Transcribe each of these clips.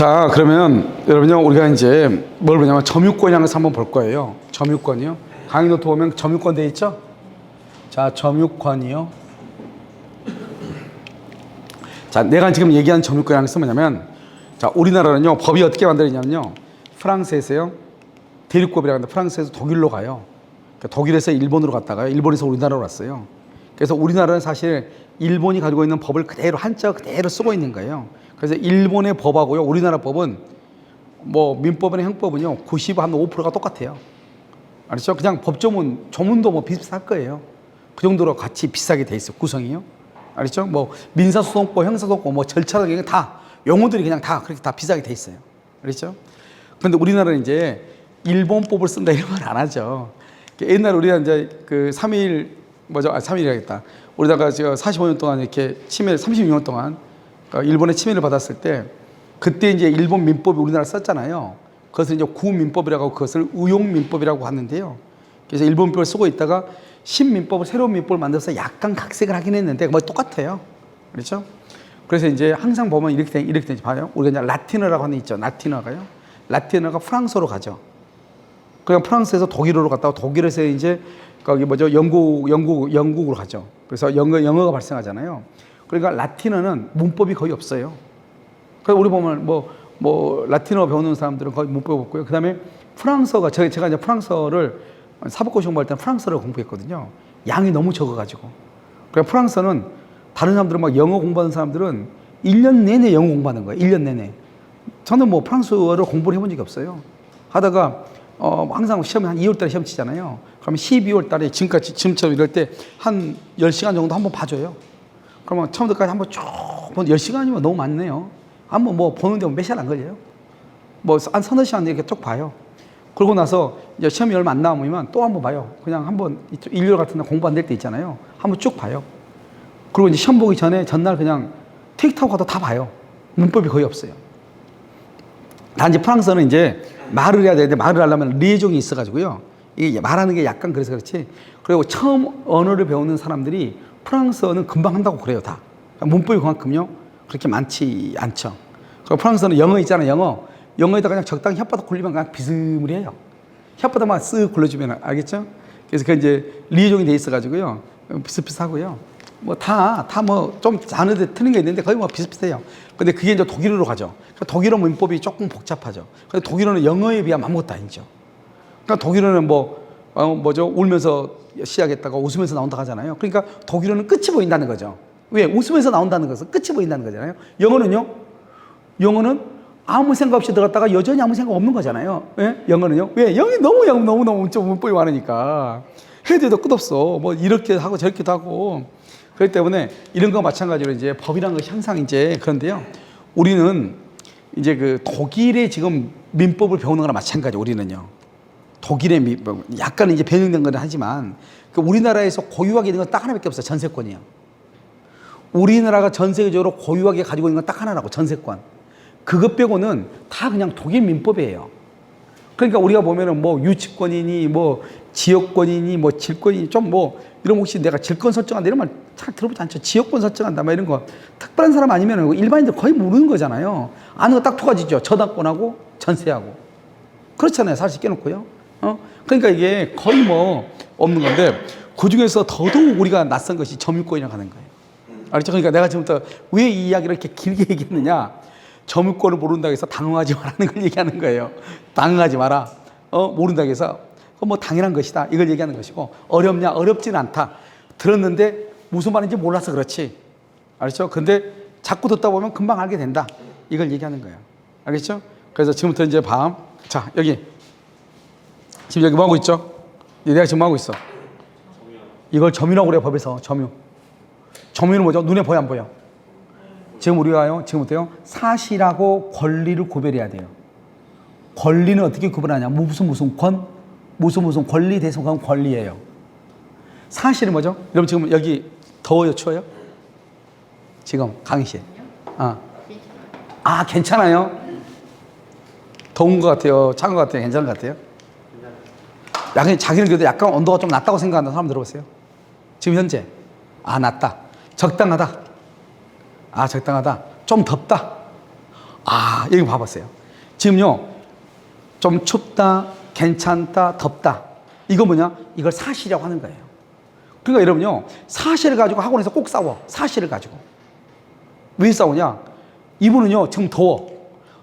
자, 그러면 여러분요, 우리가 이제 뭘 보냐면 점유권이라는 것을 한번 볼 거예요. 점유권이요. 강의 노트 보면 점유권 돼 있죠? 자, 점유권이요. 자, 내가 지금 얘기한 점유권이라는 것은 뭐냐면, 자, 우리나라는요, 법이 어떻게 만들어지냐면요, 프랑스에서요, 대륙법이라고 하는데 프랑스에서 독일로 가요. 그러니까 독일에서 일본으로 갔다가요, 일본에서 우리나라로 왔어요. 그래서 우리나라는 사실 일본이 가지고 있는 법을 그대로 한자 그대로 쓰고 있는 거예요. 그래서 일본의 법하고요, 우리나라 법은 뭐 민법이나 형법은요 95%가 똑같아요. 알았죠? 그냥 법조문 조문도 뭐 비슷할 거예요. 그 정도로 같이 비슷하게 돼 있어 구성이요. 알았죠? 뭐 민사소송법, 형사소송법, 뭐 절차나 다 용어들이 그냥 다 그렇게 다 비슷하게 돼 있어요. 알았죠? 그런데 우리나라는 이제 일본법을 쓴다 이런 말 안 하죠. 옛날 우리가 이제 그 3.1 뭐죠? 3.1이라겠다. 우리나라가 제가 45년 동안 이렇게 침해, 36년 동안 일본의 침해를 받았을 때 그때 이제 일본 민법이 우리나라 썼잖아요. 그것을 이제 구민법이라고 하고 그것을 의용민법이라고 하는데요. 그래서 일본 민법을 쓰고 있다가 신민법을 새로운 민법을 만들어서 약간 각색을 하긴 했는데 뭐 똑같아요. 그렇죠? 그래서 이제 항상 보면 이렇게 되지 봐요. 우리가 이제 라틴어라고 하는 게 있죠. 라틴어가요. 라틴어가 프랑스어로 가죠. 그냥 프랑스에서 독일어로 갔다가 독일에서 이제 거기 뭐죠? 영국으로 가죠. 그래서 영어가 발생하잖아요. 그러니까 라틴어는 문법이 거의 없어요. 그래서 우리 보면 뭐 라틴어 배우는 사람들은 거의 문법이 없고요. 그 다음에 프랑스어가 제가 이제 프랑스어를 사법고시 공부할 때는 프랑스어를 공부했거든요. 양이 너무 적어가지고. 그러니까 프랑스어는 다른 사람들은 막 영어 공부하는 사람들은 1년 내내 영어 공부하는 거예요. 1년 내내. 저는 뭐 프랑스어를 공부를 해본 적이 없어요. 하다가 항상 시험에 한 2월 달에 시험 치잖아요. 그러면 12월 달에 지금처럼 이럴 때 한 10시간 정도 한번 봐줘요. 그러면 처음부터까지 한번 쭉 10시간이면 너무 많네요. 한번 뭐 보는데 몇 시간 안 걸려요. 뭐 한 서너 시간 이렇게 쭉 봐요. 그러고 나서 이제 시험이 얼마 안 남으면 또 한번 봐요. 그냥 한번 일요일 같은 날 공부 안 될 때 있잖아요. 한번 쭉 봐요. 그리고 이제 시험 보기 전에 전날 그냥 택시타고 가도 다 봐요. 문법이 거의 없어요. 단지 프랑스어는 이제 말을 해야 되는데 말을 하려면 리에종이 있어가지고요. 이게 말하는 게 약간 그래서 그렇지. 그리고 처음 언어를 배우는 사람들이 프랑스어는 금방 한다고 그래요, 다. 문법이 그만큼요, 그렇게 많지 않죠. 그리고 프랑스어는 영어 있잖아요, 영어에다가 그냥 적당히 혓바닥 굴리면 그냥 비스무리해요. 혓바닥만 쓱 굴려주면, 알겠죠? 그래서 그 이제 리에종이 돼 있어가지고요, 비슷비슷하고요. 뭐 좀 자는데 틀린 게 있는데 거의 뭐 비슷비슷해요. 근데 그게 이제 독일어로 가죠. 그러니까 독일어 문법이 조금 복잡하죠. 근데 독일어는 영어에 비하면 아무것도 아니죠. 그러니까 독일어는 울면서 시작했다가 웃으면서 나온다 하잖아요. 그러니까 독일어는 끝이 보인다는 거죠. 왜? 웃으면서 나온다는 것은 끝이 보인다는 거잖아요. 영어는 아무 생각 없이 들어갔다가 여전히 아무 생각 없는 거잖아요. 왜? 영어는요? 왜? 영이 너무 문법이 많으니까. 해도 해도 끝없어. 뭐 이렇게 하고 저렇게도 하고. 그렇기 때문에 이런 거 마찬가지로 이제 법이라는 것이 항상 이제 그런데요. 우리는 이제 그 독일의 지금 민법을 배우는 거랑 마찬가지, 우리는요. 독일의 민법, 약간 이제 변형된 건 하지만 그 우리나라에서 고유하게 있는 건 딱 하나밖에 없어요. 전세권이요. 우리나라가 전 세계적으로 고유하게 가지고 있는 건 딱 하나라고, 전세권. 그것 빼고는 다 그냥 독일 민법이에요. 그러니까 우리가 보면은 뭐 유치권이니 뭐 지역권이니 뭐 질권이니 이런 혹시 내가 질권 설정한다 이런 말 잘 들어보지 않죠. 지역권 설정한다 막 이런 거 특별한 사람 아니면 일반인들 거의 모르는 거잖아요. 아는 거 딱 두 가지죠. 저당권하고 전세하고. 그렇잖아요. 사실 깨놓고요. 그러니까 이게 거의 뭐 없는 건데 그 중에서 더더욱 우리가 낯선 것이 점유권이라고 하는 거예요. 알겠죠? 그러니까 내가 지금부터 왜 이 이야기를 이렇게 길게 얘기했느냐? 점유권을 모른다고 해서 당황하지 말라는 걸 얘기하는 거예요. 당황하지 마라. 모른다고 해서 뭐 당연한 것이다. 이걸 얘기하는 것이고, 어렵냐? 어렵지는 않다. 들었는데 무슨 말인지 몰라서 그렇지. 알겠죠? 근데 자꾸 듣다 보면 금방 알게 된다. 이걸 얘기하는 거예요. 알겠죠? 그래서 지금부터 이제 자, 여기. 지금 여기 뭐 하고 있죠? 내가 지금 뭐 하고 있어? 이걸 점유라고 그래요, 법에서. 점유. 점유는 뭐죠? 눈에 보여, 안 보여? 지금 우리가요, 지금부터요, 사실하고 권리를 구별해야 돼요. 권리는 어떻게 구별하냐? 무슨 권리 대성한 권리예요. 사실은 뭐죠? 여러분 지금 여기 더워요, 추워요? 지금 강의실. 괜찮아요? 더운 것 같아요? 차가운 것 같아요? 괜찮은 것 같아요? 약간 자기는 그래도 약간 온도가 좀 낮다고 생각하는 사람 들어보세요. 지금 현재. 낮다. 적당하다. 적당하다. 좀 덥다. 아, 여기 봐보세요. 지금요, 좀 춥다, 괜찮다, 덥다. 이거 뭐냐? 이걸 사실이라고 하는 거예요. 그러니까 여러분요, 사실을 가지고 학원에서 꼭 싸워. 사실을 가지고. 왜 싸우냐? 이분은요, 지금 더워.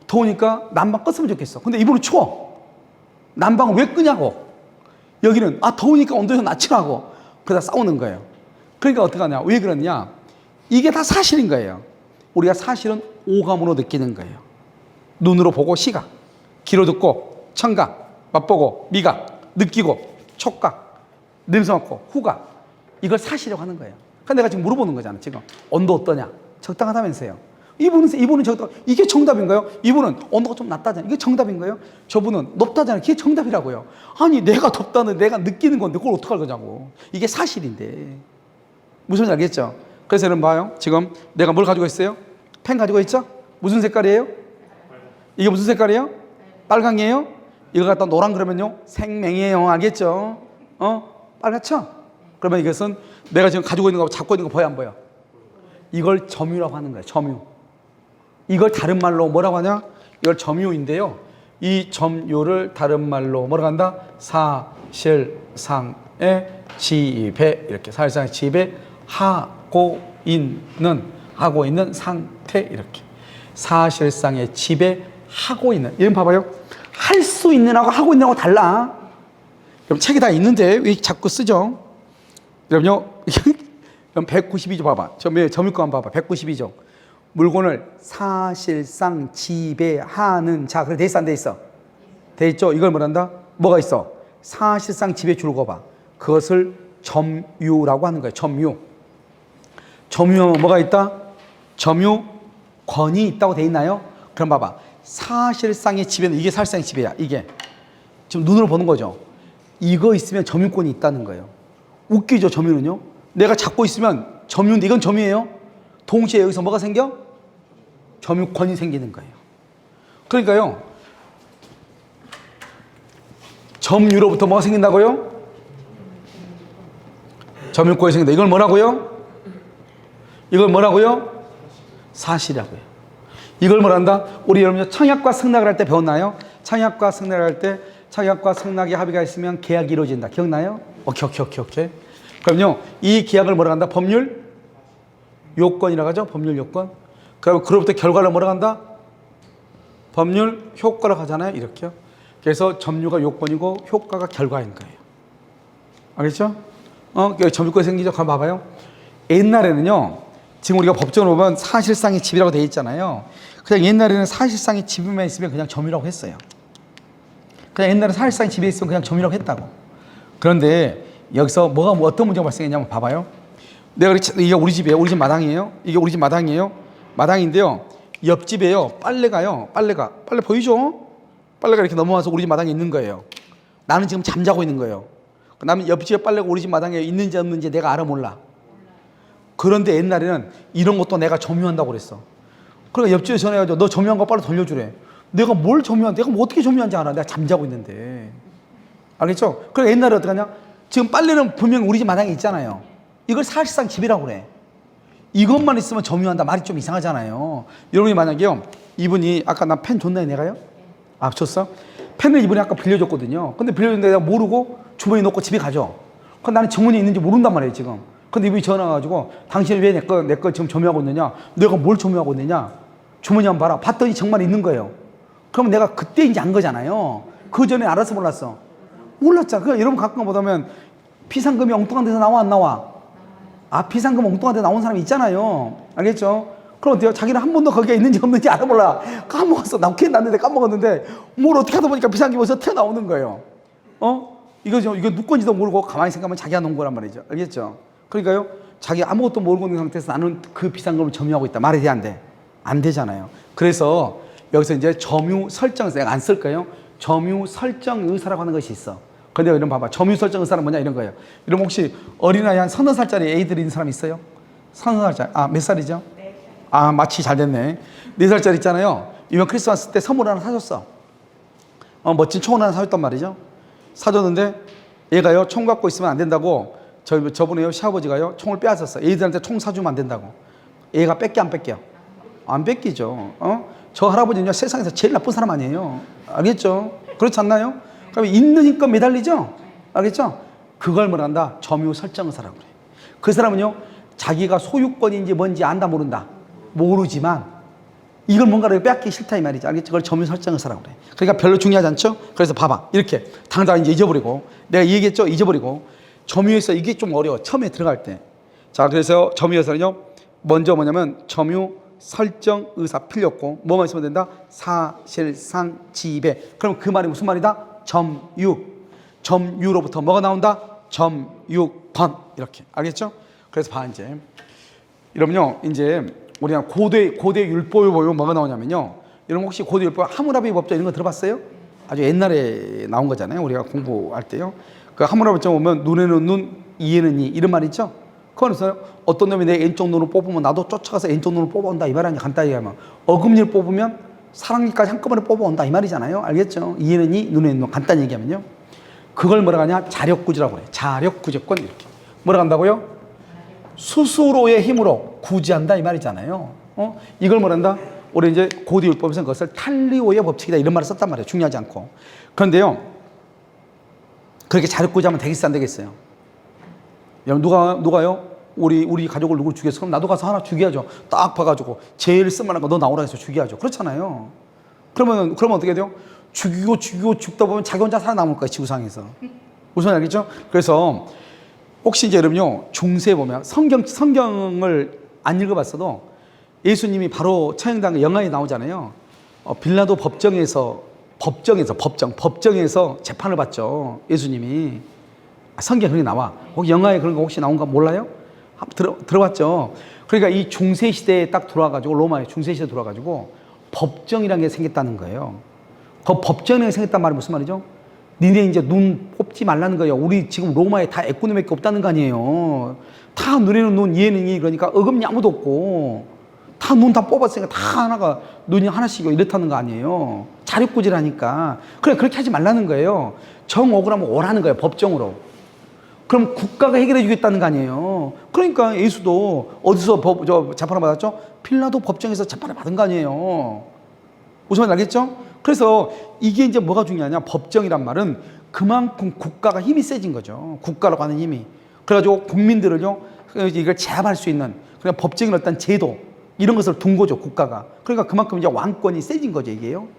더우니까 난방 껐으면 좋겠어. 근데 이분은 추워. 난방을 왜 끄냐고. 여기는, 아, 더우니까 온도 좀 낮추라고. 그러다 싸우는 거예요. 그러니까 어떻게 하냐? 왜 그러냐? 이게 다 사실인 거예요. 우리가 사실은 오감으로 느끼는 거예요. 눈으로 보고 시각, 귀로 듣고 청각, 맛보고 미각, 느끼고 촉각, 냄새 맡고 후각. 이걸 사실이라고 하는 거예요. 그러니까 내가 지금 물어보는 거잖아. 지금 온도 어떠냐? 적당하다면서요. 이분은 적당. 이게 정답인가요? 이분은 온도가 좀 낮다잖아요. 이게 정답인가요? 저분은 높다잖아요. 이게 정답이라고요. 아니 내가 덥다는 내가 느끼는 건데 그걸 어떡할 거냐고. 이게 사실인데. 무슨 말인지 알겠죠? 그래서 여러분 봐요. 지금 내가 뭘 가지고 있어요? 펜 가지고 있죠? 무슨 색깔이에요? 이게 무슨 색깔이에요? 빨강이에요? 이거 갖다 노란 그러면요 생명이에요. 알겠죠? 빨갛죠? 그러면 이것은 내가 지금 가지고 있는 거 잡고 있는 거 보여 안 보여? 이걸 점유라고 하는 거예요. 점유. 이걸 다른 말로 뭐라고 하냐? 이걸 점유인데요. 이 점유를 다른 말로 뭐라고 한다? 사실상의 지배. 이렇게 사실상의 지배하고 있는 상태. 이렇게 사실상의 지배하고 있는. 이런 봐봐요. 할 수 있는 하고 하고 있는 하고 달라. 그럼 책이 다 있는데 왜 자꾸 쓰죠? 그럼요. 그럼 192조 봐봐. 점유권 봐봐. 192조. 물건을 사실상 지배하는 자. 그래 돼 있어 안 돼 있어? 돼 있죠. 이걸 뭐란다? 뭐가 있어? 사실상 지배 줄 거 봐. 그것을 점유라고 하는 거예요. 점유. 점유하면 뭐가 있다? 점유권이 있다고 돼 있나요? 그럼 봐봐. 사실상의 지배는 이게 사실상의 지배야. 이게 지금 눈으로 보는 거죠. 이거 있으면 점유권이 있다는 거예요. 웃기죠. 점유는요. 내가 잡고 있으면 점유인데 이건 점유예요. 동시에 여기서 뭐가 생겨? 점유권이 생기는 거예요. 그러니까요. 점유로부터 뭐가 생긴다고요? 점유권이 생긴다. 이걸 뭐라고요? 이걸 뭐라고요? 사실이라고요. 이걸 뭐란다? 우리 여러분 청약과 승낙을 할 때 배웠나요? 청약과 승낙을 할 때 청약과 승낙의 합의가 있으면 계약이 이루어진다. 기억나요? 오케이. 그럼요. 이 계약을 뭐라고 한다? 법률 요건이라고 하죠. 법률 요건. 그럼 그로부터 결과를 뭐라고 한다? 법률 효과라고 하잖아요. 이렇게요. 그래서 점유가 요건이고 효과가 결과인 거예요. 알겠죠? 점유권이 생기죠. 한번 봐봐요. 옛날에는요. 지금 우리가 법적으로 보면 사실상의 지배라고 되어 있잖아요. 그냥 옛날에는 사실상의 지배만 있으면 그냥 점유라고 했어요. 그냥 옛날에 사실상의 지배 있으면 그냥 점유라고 했다고. 그런데 여기서 어떤 문제가 발생했냐면 봐봐요. 이게 우리 집이에요. 우리 집 마당이에요. 이게 우리 집 마당이에요. 마당인데요. 옆집에요. 빨래 보이죠? 빨래가 이렇게 넘어와서 우리 집 마당에 있는 거예요. 나는 지금 잠자고 있는 거예요. 그다음에 옆집에 빨래가 우리 집 마당에 있는지 없는지 내가 알아 몰라. 그런데 옛날에는 이런 것도 내가 점유한다고 그랬어. 그러니까 옆집에 전화해가지고 너 점유한 거 빨리 돌려주래. 내가 뭘 점유한데? 내가 뭐 어떻게 점유한지 알아? 내가 잠자고 있는데. 알겠죠? 그러니까 옛날에 어떻게 하냐? 지금 빨래는 분명 우리 집 마당에 있잖아요. 이걸 사실상 집이라고 그래. 이것만 있으면 점유한다. 말이 좀 이상하잖아요. 여러분이 만약에요. 이분이 아까 나 펜 줬나요? 내가요? 아, 줬어? 펜을 이분이 아까 빌려줬거든요. 근데 빌려줬는데 내가 모르고 주머니에 넣고 집에 가죠. 그럼 나는 주머니에 있는지 모른단 말이에요, 지금. 근데 이분이 전화 와가지고 당신이 왜 내 거 지금 점유하고 있느냐? 내가 뭘 점유하고 있느냐? 주머니 한번 봐라. 봤더니 정말 있는 거예요. 그럼 내가 그때 이제 안 거잖아요. 그 전에 알았어 몰랐어? 몰랐잖아. 그러니까 여러분 가끔 보면 비상금이 엉뚱한 데서 나와 안 나와? 아, 비상금 엉뚱한 데 나온 사람이 있잖아요. 알겠죠? 그럼 어때요? 자기는 한 번도 거기에 있는지 없는지 알아 몰라. 까먹었어. 남긴 났는데 까먹었는데 뭘 어떻게 하다 보니까 비상금이 어디서 튀어나오는 거예요. 이거 누구 건지도 모르고 가만히 생각하면 자기가 놓은 거란 말이죠. 알겠죠? 그러니까요. 자기 아무것도 모르고 있는 상태에서 나는 그 비상금을 점유하고 있다. 말이 돼 안 돼? 안 되잖아요. 그래서 여기서 이제 점유 설정에서 내가 안 쓸 거예요. 점유 설정 의사라고 하는 것이 있어. 근데 이런 봐봐. 점유 설정 의사는 뭐냐 이런 거예요. 여러분 혹시 어린아이 한 30살짜리 애들 있는 사람 있어요? 30살짜리. 아, 몇 살이죠? 아, 마치 잘 됐네. 4살짜리 있잖아요. 이번 크리스마스 때 선물 하나 사줬어. 멋진 총을 하나 사줬단 말이죠. 사줬는데 얘가요 총 갖고 있으면 안 된다고 저번에요 시아버지가요 총을 빼앗았어. 애들한테 총 사주면 안 된다고. 얘가 뺏겨 안 뺏겨? 안 뺏기죠. 저 할아버지는요, 세상에서 제일 나쁜 사람 아니에요. 알겠죠? 그렇지 않나요? 그럼 있는 힘껏 매달리죠? 알겠죠? 그걸 뭘 한다? 점유 설정을 사라고 그래. 그 사람은요, 자기가 소유권인지 뭔지 안다 모른다. 모르지만 이걸 뭔가를 빼앗기 싫다 이 말이죠. 알겠죠? 그걸 점유 설정을 사라고 그래. 그러니까 별로 중요하지 않죠? 그래서 봐봐. 이렇게 당장 이제 잊어버리고, 내가 얘기했죠? 잊어버리고. 점유에서 이게 좀 어려워. 처음에 들어갈 때. 자, 그래서 점유에서는요, 먼저 뭐냐면 점유 설정 의사 필요 없고 뭐만 있으면 된다? 사실상 지배. 그럼 그 말이 무슨 말이다? 점유. 점유로부터 뭐가 나온다? 점유권. 이렇게. 알겠죠? 그래서 봐, 이제. 이러면요, 이제 우리가 고대 율법에 보면 뭐가 나오냐면요. 여러분 혹시 고대 율법 하무라비 법정 이런 거 들어봤어요? 아주 옛날에 나온 거잖아요. 우리가 공부할 때요. 그 하무라비 법정 보면 눈에는 눈, 이에는 이 이런 말 있죠? 그거는 어떤 놈이 내 왼쪽 눈을 뽑으면 나도 쫓아가서 왼쪽 눈을 뽑아온다 이 말 아니야. 간단히 얘기하면 어금니를 뽑으면 사랑니까지 한꺼번에 뽑아온다 이 말이잖아요. 알겠죠? 이에는 이, 눈에는 눈. 간단히 얘기하면요. 그걸 뭐라 하냐? 자력구지라고 그래. 자력구제권 이렇게. 뭐라 한다고요? 스스로의 힘으로 구제한다 이 말이잖아요. 이걸 뭐란다? 우리 이제 고대 율법에서는 그것을 탈리오의 법칙이다 이런 말을 썼단 말이에요. 중요하지 않고. 그런데요, 그렇게 자력구제하면 되겠어 안 되겠어요? 여러분 누가요? 우리 가족을 누굴 죽였어? 그럼 나도 가서 하나 죽여야죠. 딱 봐가지고 제일 쓸만한 거 너 나오라 해서 죽여야죠. 그렇잖아요. 그러면 어떻게 돼요? 죽이고 죽다 보면 자기 혼자 살아남을 거예요. 지구상에서. 무슨 알겠죠? 그래서 혹시 이제 여러분요, 중세에 보면 성경을 안 읽어봤어도 예수님이 바로 처형당한 영화에 나오잖아요. 빌라도 법정에서 재판을 받죠. 예수님이. 성경에 그런 게 나와. 혹시 영화에 그런 거 혹시 나온 거 몰라요? 들어봤죠. 그러니까 이 중세 시대에 딱 들어와가지고 로마의 중세 시대에 들어와가지고 법정이라는 게 생겼다는 거예요. 그 법정이 생겼단 말이 무슨 말이죠? 니네 이제 눈 뽑지 말라는 거예요. 우리 지금 로마에 다 애꾸놈밖에 없다는 거 아니에요. 다 눈에는 눈, 이에는 이. 그러니까 어금니 아무도 없고 다 눈 다 뽑았으니까 다 하나가 눈이 하나씩이고 이렇다는 거 아니에요. 자력구질하니까. 그래, 그렇게 하지 말라는 거예요. 정 억울하면 오라는 거예요. 법정으로. 그럼 국가가 해결해 주겠다는 거 아니에요. 그러니까 예수도 어디서 재판을 받았죠? 필라도 법정에서 재판을 받은 거 아니에요. 무슨 말인지 알겠죠? 그래서 이게 이제 뭐가 중요하냐? 법정이란 말은 그만큼 국가가 힘이 세진 거죠. 국가라고 하는 힘이. 그래가지고 국민들을요, 이걸 제압할 수 있는 그냥 법적인 어떤 제도 이런 것을 둔 거죠, 국가가. 그러니까 그만큼 이제 왕권이 세진 거죠, 이게요.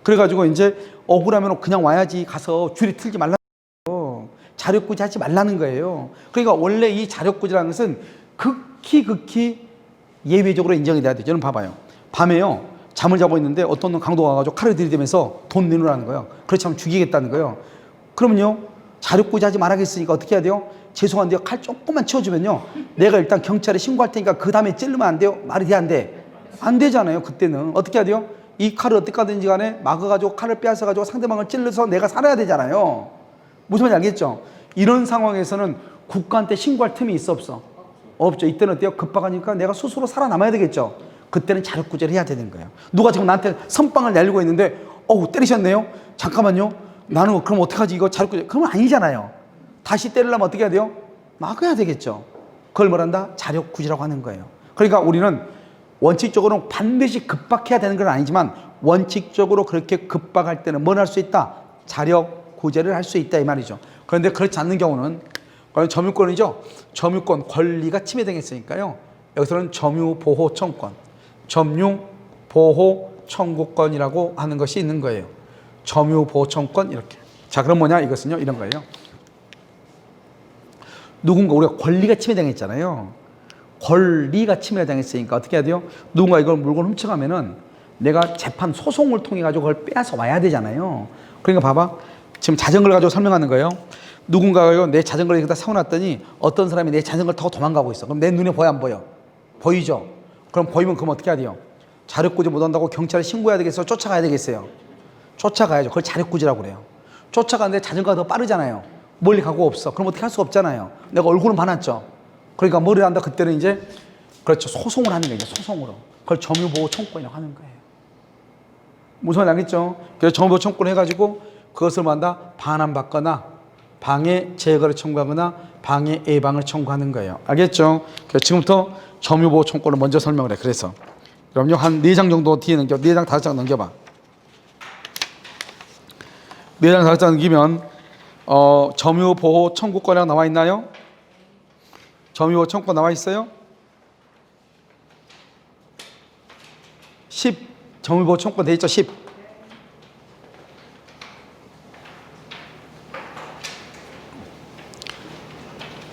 그래가지고 이제 억울하면 그냥 와야지 가서 줄이 틀지 말라는 거예요. 자력구제 하지 말라는 거예요. 그러니까 원래 이 자력구제라는 것은 극히 예외적으로 인정이 돼야 되죠. 여러분 봐봐요. 밤에요, 잠을 자고 있는데 어떤 놈 강도가 와가지고 칼을 들이대면서 돈 내놓으라는 거예요. 그렇지 않으면 죽이겠다는 거예요. 그러면요, 자력구제 하지 말아야겠으니까 어떻게 해야 돼요? 죄송한데요, 칼 조금만 치워주면요, 내가 일단 경찰에 신고할 테니까 그 다음에 찌르면 안 돼요? 말이 돼, 안 돼? 안 되잖아요. 그때는 어떻게 해야 돼요? 이 칼을 어떻게 하든지 간에 막아가지고 칼을 빼앗아가지고 상대방을 찔러서 내가 살아야 되잖아요. 무슨 말인지 알겠죠? 이런 상황에서는 국가한테 신고할 틈이 있어 없어? 없죠. 이때는 어때요? 급박하니까 내가 스스로 살아남아야 되겠죠. 그때는 자력구제를 해야 되는 거예요. 누가 지금 나한테 선빵을 날리고 있는데 때리셨네요? 잠깐만요. 나는 그럼 어떡하지? 이거 자력구제. 그러면 아니잖아요. 다시 때리려면 어떻게 해야 돼요? 막아야 되겠죠. 그걸 뭐란다? 자력구제라고 하는 거예요. 그러니까 우리는 원칙적으로는 반드시 급박해야 되는 건 아니지만 원칙적으로 그렇게 급박할 때는 뭘 할 수 있다? 자력구제를 할 수 있다 이 말이죠. 그런데 그렇지 않는 경우는 점유권이죠. 점유권 권리가 침해되겠으니까요. 여기서는 점유보호청권, 점유보호청구권이라고 하는 것이 있는 거예요. 점유보호청권 이렇게. 자, 그럼 뭐냐? 이것은요, 이런 거예요. 누군가 우리가 권리가 침해당했잖아요. 권리가 침해당했으니까 어떻게 해야 돼요? 누군가 이걸 물건 훔쳐가면은 내가 재판 소송을 통해 가지고 그걸 빼앗아 와야 되잖아요. 그러니까 봐봐. 지금 자전거를 가지고 설명하는 거예요. 누군가가 내 자전거를 여기다 세워놨더니 어떤 사람이 내 자전거를 타고 도망가고 있어. 그럼 내 눈에 보여 안 보여? 보이죠? 그럼 보이면 그럼 어떻게 해야 돼요? 자력구제 못한다고 경찰에 신고해야 되겠어요? 쫓아가야 되겠어요? 쫓아가야죠. 그걸 자력구제라고 그래요. 쫓아가는데 자전거가 더 빠르잖아요. 멀리 가고 없어. 그럼 어떻게 할 수가 없잖아요. 내가 얼굴은 봐놨죠. 그러니까 뭐를 한다? 그때는 이제 그렇죠. 소송을 하는 거예요. 소송으로. 그걸 점유보호청구권이라고 하는 거예요. 무슨 말인지 알겠죠? 그래서 점유보호청구권 해가지고 그것을 뭐 한다? 반환받거나 방해 제거를 청구하거나 방해 예방을 청구하는 거예요. 알겠죠? 그래서 지금부터 점유보호청구권을 먼저 설명을 해. 그래서 그럼요. 한 4장 정도 뒤에 넘겨. 4장, 5장 넘겨봐. 4장, 5장 넘기면 점유 보호 청구권이라고 나와 있나요? 점유 보호 청구권 나와 있어요? 10 점유 보호 청구권 돼 있죠? 10.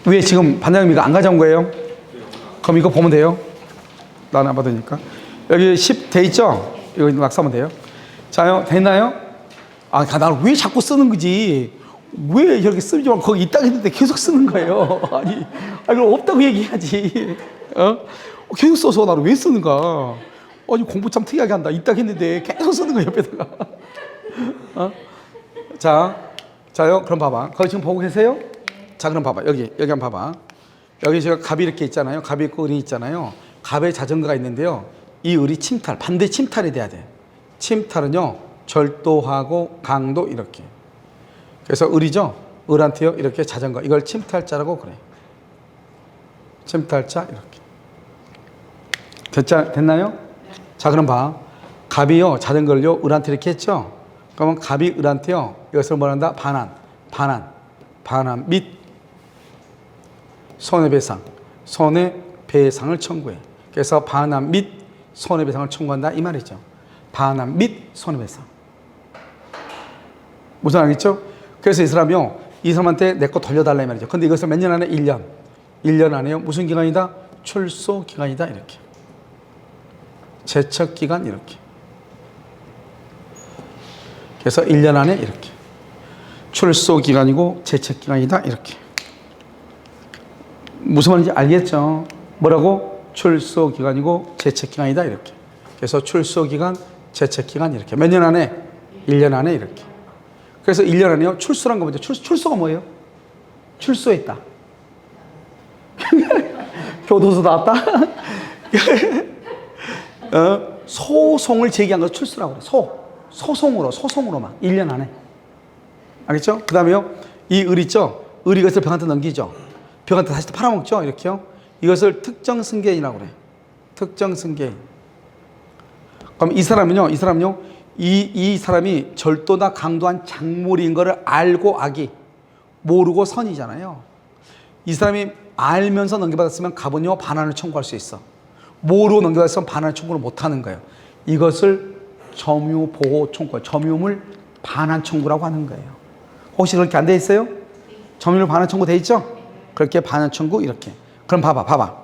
왜 지금 반장님 이거 안 가져온 거예요? 그럼 이거 보면 돼요. 나는 안 받으니까. 여기 10 돼 있죠? 이거 낙서하면 돼요. 자요, 됐나요? 아, 나를 왜 자꾸 쓰는 거지? 왜 이렇게 쓰지 말고 거기 있다고 했는데 계속 쓰는 거예요? 아니, 그럼 없다고 얘기해야지. 계속 써서 나를 왜 쓰는가? 아니, 공부 참 특이하게 한다. 있다고 했는데 계속 쓰는 거예요, 옆에다가. 자요, 그럼 봐봐. 거기 지금 보고 계세요? 자, 그럼 봐봐. 여기 한번 봐봐. 여기 제가 갑이 이렇게 있잖아요. 갑이 있고 을이 있잖아요. 갑에 자전거가 있는데요. 이 을이 침탈, 반대 침탈이 돼야 돼. 침탈은요, 절도하고 강도 이렇게. 그래서 을이죠. 을한테요, 이렇게 자전거. 이걸 침탈자라고 그래. 침탈자 이렇게. 됐나요? 자, 그럼 봐. 갑이요, 자전거를요, 을한테 이렇게 했죠. 그러면 갑이 을한테요, 이것을 뭐란다? 반환 및 손해배상, 손해배상을 청구해. 그래서 반환 및 손해배상을 청구한다 이 말이죠. 반환 및 손해배상. 무슨 알겠죠? 그래서 이 사람한테 내 거 돌려달라 이 말이죠. 근데 이것을 몇 년 안에? 1년. 1년 안에요. 무슨 기간이다? 출소 기간이다 이렇게. 제척 기간 이렇게. 그래서 1년 안에 이렇게. 출소 기간이고 제척 기간이다 이렇게. 무슨 말인지 알겠죠? 뭐라고? 출소 기간이고 제척 기간이다 이렇게. 그래서 출소 기간, 제척 기간 이렇게. 몇 년 안에? 1년 안에 이렇게. 그래서 1년 안에요. 출소란 거 뭐죠? 출소가 뭐예요? 출소했다. 교도소 나왔다. 소송을 제기한 거 출소라고 그래. 소송으로만 1년 안에. 알겠죠? 그 다음에요. 이 을 있죠? 을이 이것을 병한테 넘기죠. 병한테 다시 또 팔아먹죠. 이렇게요. 이것을 특정 승계인이라고 그래. 특정 승계인. 그럼 이 사람은요. 이 사람이 절도나 강도한 작물인 거를 알고 악이, 모르고 선이잖아요. 이 사람이 알면서 넘겨받았으면 갑은요 반환을 청구할 수 있어. 모르고 넘겨받았으면 반환을 청구를 못하는 거예요. 이것을 점유보호 청구, 점유물 반환 청구라고 하는 거예요. 혹시 그렇게 안 돼 있어요? 점유물 반환 청구 돼 있죠? 그렇게 반환 청구 이렇게. 그럼 봐봐.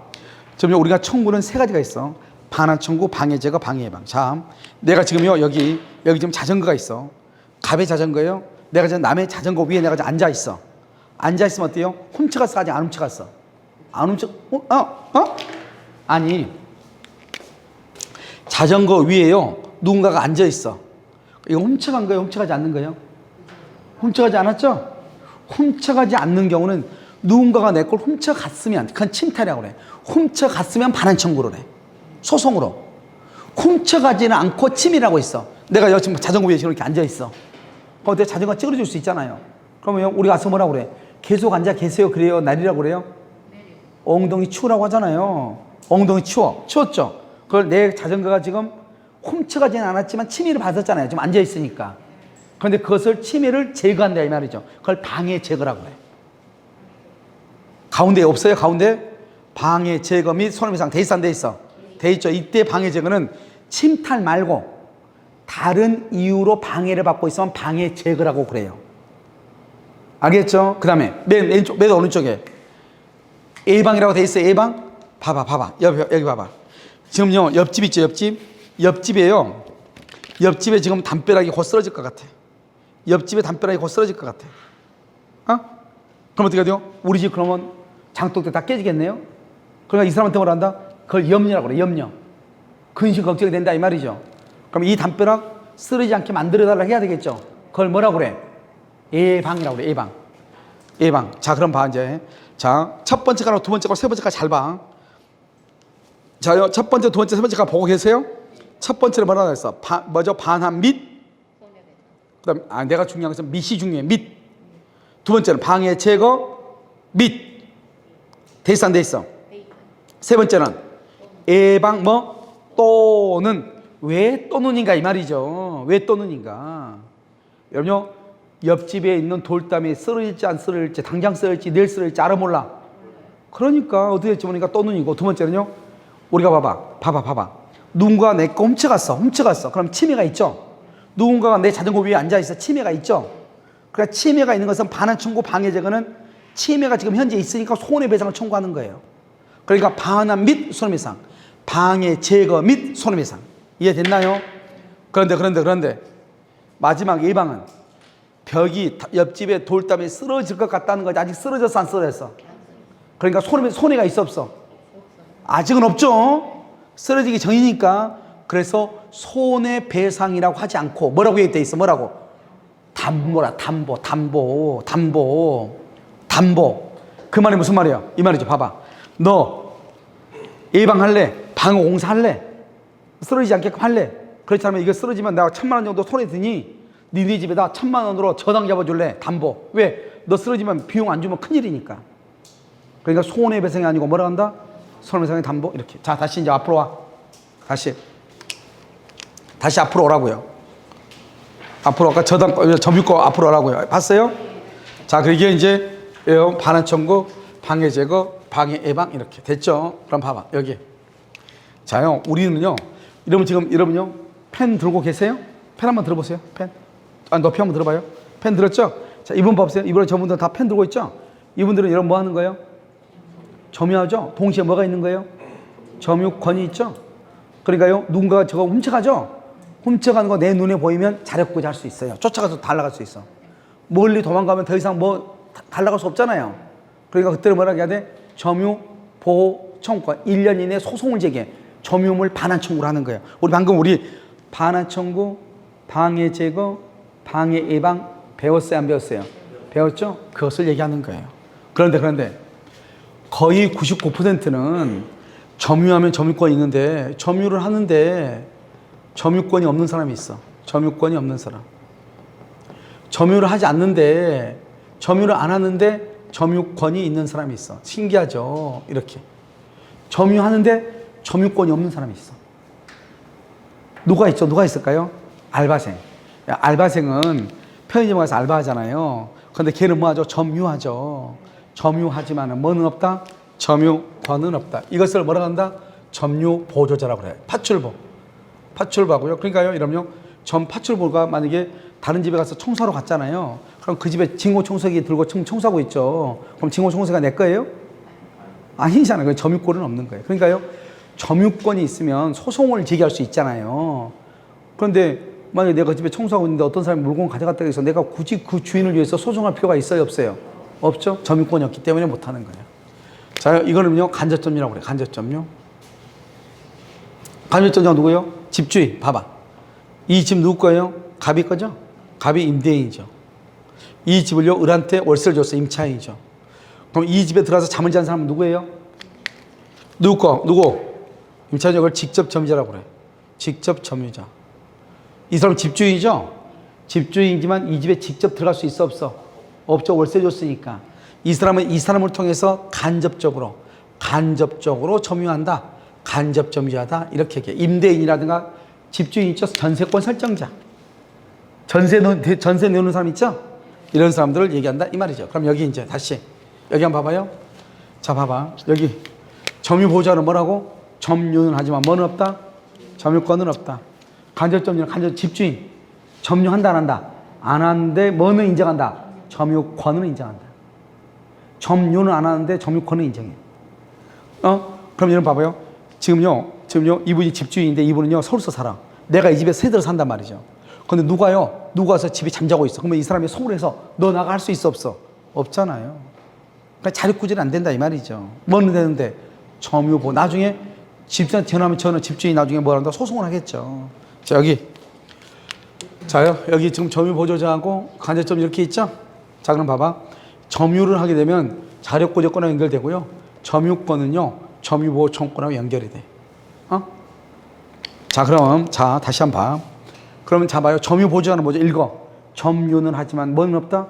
지금 우리가 청구는 3가지가 있어. 반환 청구, 방해 제거, 방해 예방. 자, 내가 지금요 여기 지금 자전거가 있어. 갑의 자전거예요. 내가 지금 남의 자전거 위에 내가 지금 앉아 있어. 앉아 있으면 어때요? 훔쳐갔어? 아직 안 훔쳐갔어? 안 훔쳐? 아니, 자전거 위에요 누군가가 앉아 있어. 이거 훔쳐간 거예요? 훔쳐가지 않는 거예요? 훔쳐가지 않았죠? 훔쳐가지 않는 경우는 누군가가 내 걸 훔쳐갔으면, 그건 침탈이라고 그래. 훔쳐갔으면 반환 청구를 해. 소송으로. 훔쳐가지는 않고 침이라고 있어. 내가 여기 지금 자전거 위에 이렇게 앉아 있어. 내 자전거 찌그러질 수 있잖아요. 그러면 우리 가서 뭐라고 그래? 계속 앉아 계세요. 그래요? 날이라고 그래요? 엉덩이 치우라고 하잖아요. 엉덩이 치웠죠? 그걸 내 자전거가 지금 훔쳐가지는 않았지만 침해를 받았잖아요. 지금 앉아 있으니까. 그런데 그것을 침해를 제거한다 이 말이죠. 그걸 방해 제거라고 그래. 가운데 없어요? 가운데? 방해 제거 및 손해배상 돼 있어 안 돼 있어? 돼 있죠. 이때 방해 제거는 침탈 말고 다른 이유로 방해를 받고 있으면 방해 제거라고 그래요. 알겠죠? 그 다음에 맨 왼쪽, 맨 오른쪽에 A방이라고 돼 있어요. A방? 봐봐. 여기 봐봐. 지금요 옆집 있죠? 옆집이에요. 옆집에 지금 담벼락이 곧 쓰러질 것 같아. 옆집에 담벼락이 곧 쓰러질 것 같아. 그럼 어떻게 돼요? 우리 집 그러면 장독대 다 깨지겠네요? 그러니까 이 사람한테 뭐라 한다? 그걸 염려라고 그래. 염려. 근심 걱정이 된다 이 말이죠. 그럼 이 담벼락 쓰러지지 않게 만들어달라고 해야 되겠죠. 그걸 뭐라고 그래? 예방이라고 그래. 예방. 자, 그럼 봐 이제. 자, 첫 번째 가로 두 번째 가로 세 번째 가로 잘 봐. 자요, 첫 번째, 두 번째, 세 번째 가로 보고 계세요? 첫 번째는 뭐라고 했어? 뭐죠? 반환 및. 그다음 내가 중요한 것은 밑이 중요해. 밑. 두 번째는 방해 제거 밑. 돼 있어 안 돼 있어? 세 번째는 예방 뭐? 또는 왜 또는인가 이 말이죠. 왜 또는인가. 여러분요, 옆집에 있는 돌담이 쓰러질지 안 쓰러질지, 당장 쓰러질지 내일 쓰러질지 알아 몰라. 그러니까 어떻게 될지 모르니까 또는이고, 두 번째는요, 우리가 봐봐. 누군가가 내 거 훔쳐갔어. 그럼 침해가 있죠. 누군가가 내 자전거 위에 앉아있어. 침해가 있죠. 그러니까 침해가 있는 것은 반환 청구 방해 제거는 침해가 지금 현재 있으니까 손해배상을 청구하는 거예요. 그러니까 반환 및 손해배상, 방해 제거 및 손해배상. 이해됐나요? 그런데 마지막 예방은 벽이 옆집에 돌담에 쓰러질 것 같다는 거지. 아직 쓰러졌어 안 쓰러졌어? 그러니까 손해가 있어 없어? 아직은 없죠. 쓰러지기 전이니까. 그래서 손해배상이라고 하지 않고 뭐라고 얘기돼 있어? 뭐라고? 담보라. 담보. 그 말이 무슨 말이야? 이 말이죠. 봐봐. 너 예방할래? 방어공사 할래? 쓰러지지 않게끔 할래? 그렇지 않으면 이거 쓰러지면 내가 1,000만 원 정도 손해 드니 니네 집에다 1,000만 원으로 저당 잡아줄래? 담보. 왜? 너 쓰러지면 비용 안 주면 큰일이니까. 그러니까 손해배상이 아니고 뭐라 한다? 손해배상의 담보. 이렇게. 자, 다시 이제 앞으로 와. 다시 앞으로 오라고요. 앞으로 아까 점유권 앞으로 오라고요. 봤어요? 자, 그게 이제 반환 청구, 방해 제거, 방해 예방 이렇게 됐죠? 그럼 봐봐 여기. 자요, 우리는요. 여러분요, 펜 들고 계세요? 펜 한번 들어보세요. 펜. 높이 한번 들어봐요. 펜 들었죠? 자, 이분 봐보세요. 이번에 저분들 다 펜 들고 있죠? 이분들은 여러분 뭐 하는 거예요? 점유하죠? 동시에 뭐가 있는 거예요? 점유권이 있죠? 그러니까요, 누군가가 저거 훔쳐가죠? 훔쳐가는 거 내 눈에 보이면 자력구제 할 수 있어요. 쫓아가서 달라갈 수 있어. 멀리 도망가면 더 이상 달라갈 수 없잖아요. 그러니까 그때는 뭐라 해야 돼? 점유, 보호, 청구권. 1년 이내에 소송을 제기해. 점유물 반환 청구를 하는 거예요. 방금 반환 청구, 방해 제거, 방해 예방 배웠어요? 안 배웠어요? 배웠죠? 그것을 얘기하는 거예요. 그런데 거의 99%는 점유하면 점유권이 있는데 점유를 하는데 점유권이 없는 사람이 있어. 점유권이 없는 사람. 점유를 하지 않는데 점유를 안 하는데 점유권이 있는 사람이 있어. 신기하죠? 이렇게. 점유하는데 점유권이 없는 사람이 있어. 누가 있죠? 누가 있을까요? 알바생. 알바생은 편의점 가서 알바하잖아요. 그런데 걔는 뭐하죠? 점유하죠. 점유하지만 뭐는 없다? 점유권은 없다. 이것을 뭐라고 한다? 점유보조자라고 그래요. 파출보고요. 그러니까요, 이러면요, 파출보가 만약에 다른 집에 가서 청소하러 갔잖아요. 그럼 그 집에 진공청소기 들고 청소하고 있죠. 그럼 진공청소기가 내 거예요? 아니잖아요. 점유권은 없는 거예요. 그러니까요, 점유권이 있으면 소송을 제기할 수 있잖아요. 그런데 만약에 내가 집에 청소하고 있는데 어떤 사람이 물건 가져갔다 해서 내가 굳이 그 주인을 위해서 소송할 필요가 있어요? 없어요? 없죠? 점유권이 없기 때문에 못하는 거예요. 자, 이거는요, 간접점유라고 그래요. 간접점유. 간접점유가 누구예요? 집주인. 봐봐. 이 집 누구 거예요? 갑이 거죠? 갑이 임대인이죠. 이 집을요, 을한테 월세를 줬어. 임차인이죠. 그럼 이 집에 들어가서 잠을 잔 사람은 누구예요? 누구? 임차인이 그걸 직접 점유자라고 그래요. 직접 점유자. 이 사람 집주인이죠? 집주인이지만 이 집에 직접 들어갈 수 있어 없어? 없죠. 월세 줬으니까. 이 사람을 통해서 간접적으로 점유한다. 간접 점유자다. 이렇게 얘기해. 임대인이라든가 집주인 있죠? 전세권 설정자. 전세 내는 사람 있죠? 이런 사람들을 얘기한다. 이 말이죠. 그럼 여기 이제 다시 여기 한번 봐봐요. 자, 봐봐. 여기 점유보호자는 뭐라고? 점유는 하지만 뭐는 없다? 점유권은 없다. 간접 집주인. 점유한다 안 한다? 안 하는데 뭐는 인정한다? 점유권은 인정한다. 점유는 안 하는데 점유권은 인정해. 그럼 여러분 봐봐요. 지금요 이분이 집주인인데 이분은요 서울서 살아. 내가 이 집에 세대로 산단 말이죠. 근데 누가 와서 집에 잠자고 있어. 그러면 이 사람이 서울에서 너 나가 할 수 있어 없어? 없잖아요. 그러니까 자력구제는 안 된다 이 말이죠. 뭐는 되는데? 점유보. 나중에 집주인한테 전화하면 저는 집주인이 나중에 뭐 한다? 소송을 하겠죠. 자, 여기 지금 점유보조자하고 간접점 이렇게 있죠? 자, 그럼 봐봐. 점유를 하게 되면 자력구제권하고 연결되고요. 점유권은요, 점유보호 청구권하고 연결이 돼. 자, 그럼, 다시 한번 봐. 그러면 봐요. 점유보조자는 뭐죠? 읽어. 점유는 하지만 뭐는 없다?